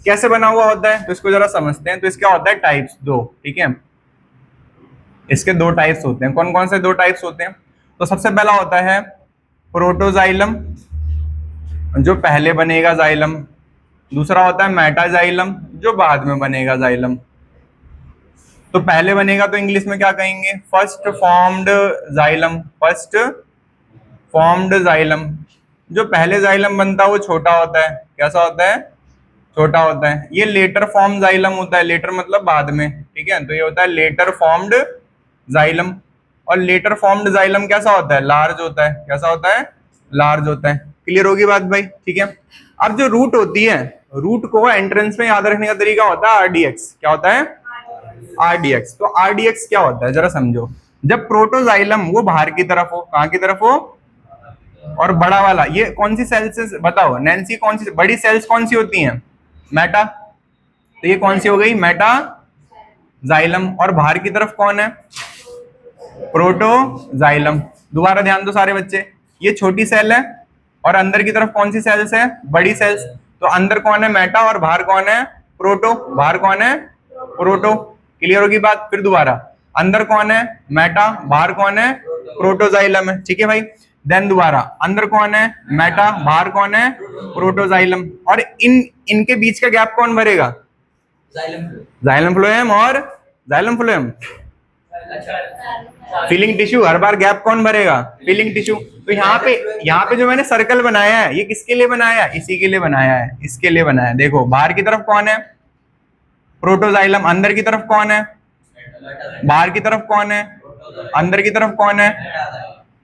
कैसे बना हुआ होता है तो इसको जरा समझते हैं। तो इसका होता है टाइप्स दो। ठीक है, इसके दो टाइप्स होते हैं। कौन कौन से दो टाइप्स होते हैं? तो सबसे पहला होता है प्रोटोजाइलम, जो पहले बनेगा जाइलम। दूसरा होता है मेटाजाइलम, जो बाद में बनेगा जाइलम। तो पहले बनेगा तो इंग्लिश में क्या कहेंगे? First formed xylem. First formed xylem. जो पहले जाइलम बनता है वो छोटा होता है। कैसा होता है? छोटा होता है। ये लेटर फॉर्म जाइलम होता है। लेटर मतलब बाद में। ठीक है, तो ये होता है लेटर फॉर्म्ड जाइलम। और लेटर फॉर्म्ड जाइलम कैसा होता है? लार्ज होता है। कैसा होता है? लार्ज होता है। क्लियर होगी बात भाई? ठीक है, अब जो रूट होती है, रूट को एंट्रेंस में याद रखने का तरीका होता है आरडीएक्स। क्या होता है? आरडीएक्स। तो आरडीएक्स क्या होता है जरा समझो। जब प्रोटोजाइलम वो बाहर की तरफ हो, कहां की तरफ हो? और बड़ा वाला ये कौन सी सेल से बताओ नैन्सी, कौन सी बड़ी सेल्स कौन सी होती हैं? मेटा। तो ये कौन सी हो गई? Meta xylem. और बाहर की तरफ कौन है? प्रोटोजाइलम। दोबारा ध्यान दो सारे बच्चे, ये छोटी सेल है और अंदर की तरफ कौन सी सेल्स है? बड़ी सेल्स। तो अंदर कौन है? मेटा। और बाहर कौन है? प्रोटो। बाहर कौन है? प्रोटो। क्लियर होगी बात? फिर दोबारा, अंदर कौन है? मेटा। बाहर कौन है? प्रोटोजाइलम है। ठीक है भाई, देन दोबारा, अंदर कौन है? मेटा। बाहर कौन है? प्रोटोजाइलम। और इनके बीच का गैप कौन भरेगा? जाइलम फ्लोएम और जाइलम फ्लोएम। Filling tissue. हर बार गैप कौन भरेगा? Filling tissue. तो यहाँ पे जो मैंने सर्कल बनाया है ये किसके लिए बनाया है? इसी के लिए बनाया है, इसके लिए बनाया है। देखो बाहर की तरफ कौन है? प्रोटोजाइलम। अंदर की तरफ कौन है? बाहर की तरफ कौन है? अंदर की तरफ कौन है?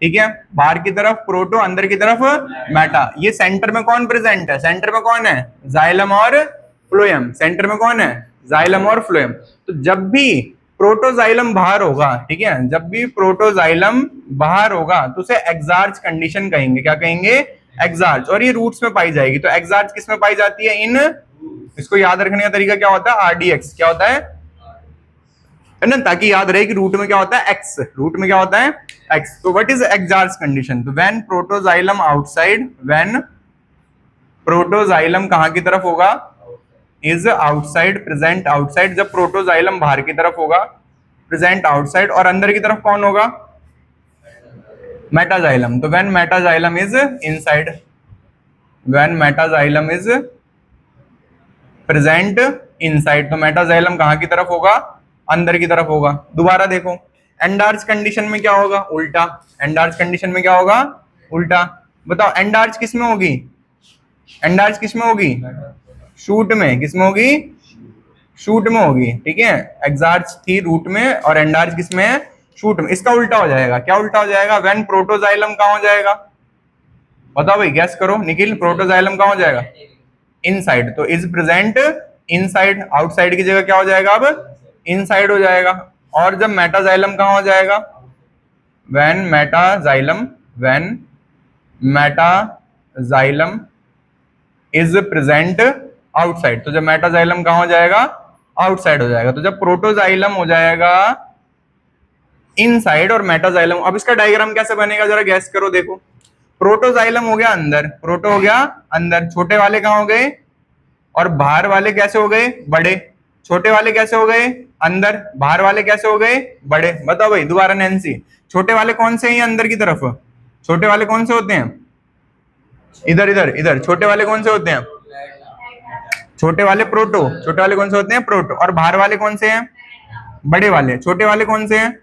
ठीक है, बाहर की तरफ प्रोटो, अंदर की तरफ मेटा। ये सेंटर में कौन प्रेजेंट है? सेंटर में कौन है? जाइलम और फ्लोएम। सेंटर में कौन है? जाइलम और फ्लोएम। तो जब भी प्रोटोजाइलम बाहर होगा, ठीक है, जब भी प्रोटोजाइलम बाहर होगा तो उसे एक्सार्च कंडीशन कहेंगे। क्या कहेंगे? एक्सार्च। और ये रूट्स में पाई जाएगी। तो एक्सार्च किस में पाई जाती है? इन, इसको याद रखने का तरीका क्या होता है? आरडीएक्स। क्या होता है ना, ताकि याद रहे कि रूट में क्या होता है? एक्स। रूट में क्या होता है? एक्स। तो व्हाट इज एक्सार्च कंडीशन? तो when protoxylem outside, when protoxylem कहां की तरफ होगा? Is outside, present outside. जब प्रोटोजाइलम बाहर की तरफ होगा, प्रेजेंट आउटसाइड। और अंदर की तरफ कौन होगा? मेटाजाइलम। तो when metaxylem is inside, when metaxylem is present inside. तो मेटाजाइलम कहां की तरफ होगा? अंदर की तरफ होगा। दोबारा देखो, एंडार्च कंडीशन में क्या होगा? उल्टा। एंडार्च कंडीशन में क्या होगा? उल्टा। बताओ एंडार्च किस में होगी? एंडार्च किस में होगी? शूट में। किस में होगी? शूट में होगी, ठीक है। एग्जार्च थी रूट में और एंडार्च किस में है? शूट में। इसका उल्टा हो जाएगा। क्या उल्टा हो जाएगा? व्हेन प्रोटोजाइलम कहां हो जाएगा? बताओ भाई, गैस करो निखिल, प्रोटोजाइलम कहां हो जाएगा? इनसाइड। तो इज प्रेजेंट इनसाइड, आउटसाइड की जगह क्या हो जाएगा अब? इनसाइड हो जाएगा। और जब मेटाजाइलम कहां हो जाएगा? When metaxylem, when metaxylem is present outside. तो जब मेटाजाइलम कहां हो जाएगा? आउटसाइड हो जाएगा। तो जब प्रोटोजाइलम हो जाएगा इनसाइड और मेटाजाइलम, अब इसका डायग्राम कैसे बनेगा जरा गैस करो। देखो, प्रोटोजाइलम हो गया अंदर, प्रोटो हो गया अंदर, छोटे वाले कहां हो गए? और बाहर वाले कैसे हो गए? बड़े। छोटे वाले कैसे हो गए? अंदर। बाहर वाले कैसे हो गए? बड़े। बताओ भाई दोबारा नैन्सी, छोटे वाले कौन से हैं अंदर की तरफ? छोटे वाले कौन से होते हैं? इधर इधर इधर, छोटे वाले कौन से होते हैं? छोटे वाले प्रोटो। छोटे वाले कौन से होते हैं? प्रोटो। और बाहर वाले कौन से हैं? बड़े वाले। छोटे वाले कौन से हैं?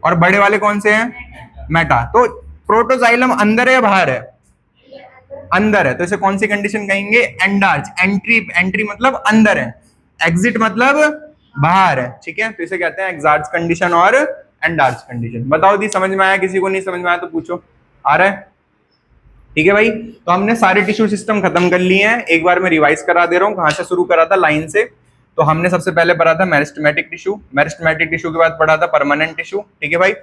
और बड़े वाले कौन से हैं? मेटा। तो प्रोटोजाइलम अंदर है या बाहर है? अंदर है। तो इसे कौन सी कंडीशन कहेंगे? एंडार्च। एंट्री, एंट्री मतलब अंदर है, एग्जिट मतलब बाहर है, ठीक है। तो इसे कहते हैं एग्जार्च कंडीशन और एंडार्च कंडीशन। बताओ दी, समझ में आया? किसी को नहीं समझ में आया तो पूछो। आ रहा है? ठीक है भाई। तो हमने सारे टिश्यू सिस्टम खत्म कर लिए हैं। एक बार मैं रिवाइज करा दे रहा हूँ, कहां से शुरू करा था, लाइन से। तो हमने सबसे पहले पढ़ा था मेरिस्टेमेटिक टिश्यू, मेरिस्टेमेटिक टिश्यू के बाद पढ़ा था परमानेंट टिश्यू, ठीक है भाई।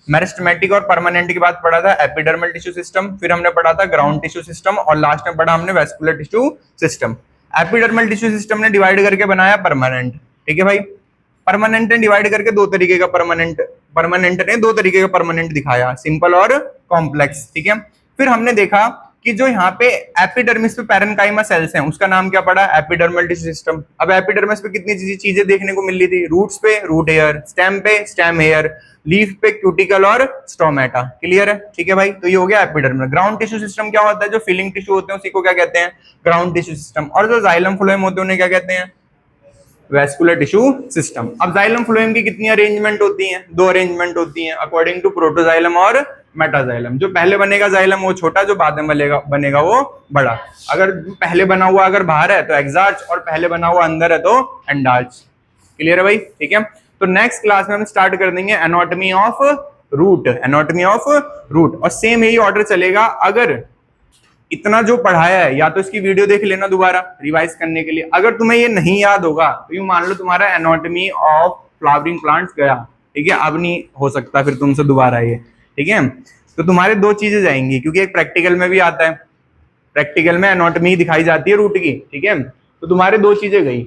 मेरिस्टेमेटिक और परमानेंट के बाद पढ़ा था एपिडर्मल टिश्यू सिस्टम, फिर हमने पढ़ा था ग्राउंड टिश्यू सिस्टम और लास्ट में पढ़ा हमने vascular tissue system. Epidermal tissue system ने डिवाइड करके बनाया परमानेंट, ठीक है भाई। परमानेंट ने डिवाइड करके दो तरीके का परमानेंट, परमानेंट ने दो तरीके का परमानेंट दिखाया, सिंपल और कॉम्प्लेक्स, ठीक है। फिर हमने देखा कि जो यहाँ पे एपिडर्मिस पे पैरेन्काइमा सेल्स हैं उसका नाम क्या पड़ा? Epidermal tissue system. अब एपिडर्मिस पे कितनी चीजें देखने को मिल रही थी? रूट्स पे रूट हेयर, स्टेम पे स्टेम हेयर, लीफ पे क्यूटिकल और स्टोमेटा। क्लियर है? ठीक है भाई। तो ये हो गया एपिडर्मल। ग्राउंड टिश्यू सिस्टम क्या होता है? जो फिलिंग टिश्यू होते हैं उसी को क्या कहते हैं? Ground tissue system. और जो जाइलम फ्लोएम होते हैं उन्हें क्या कहते हैं? Vascular tissue system. अब जाइलम फ्लोएम की कितनी अरेंजमेंट होती हैं? दो अरेंजमेंट होती हैं अकॉर्डिंग टू प्रोटोजाइलम और मेटाजाइलम। जो पहले बनेगा जाइलम वो छोटा, जो बाद में बनेगा वो बड़ा। अगर पहले बना हुआ अगर बाहर है तो एक्सार्च और पहले बना हुआ अंदर है तो एंडार्च। क्लियर है भाई? ठीक है। तो नेक्स्ट क्लास में हम स्टार्ट कर देंगे anatomy of root, anatomy of root. और सेम यही ऑर्डर चलेगा। अगर इतना जो पढ़ाया है या तो इसकी वीडियो देख लेना दोबारा रिवाइज करने के लिए। अगर तुम्हें ये नहीं याद होगा तो यूं मान लो तुम्हारा एनाटॉमी ऑफ फ्लावरिंग प्लांट्स गया, ठीक है। अब नहीं हो सकता फिर तुमसे दोबारा ये, ठीक है। तो तुम्हारे दो चीजें जाएंगी, क्योंकि एक प्रैक्टिकल में भी आता है, प्रैक्टिकल में एनाटॉमी दिखाई जाती है रूट की, ठीक है। तो तुम्हारे दो चीजें गई,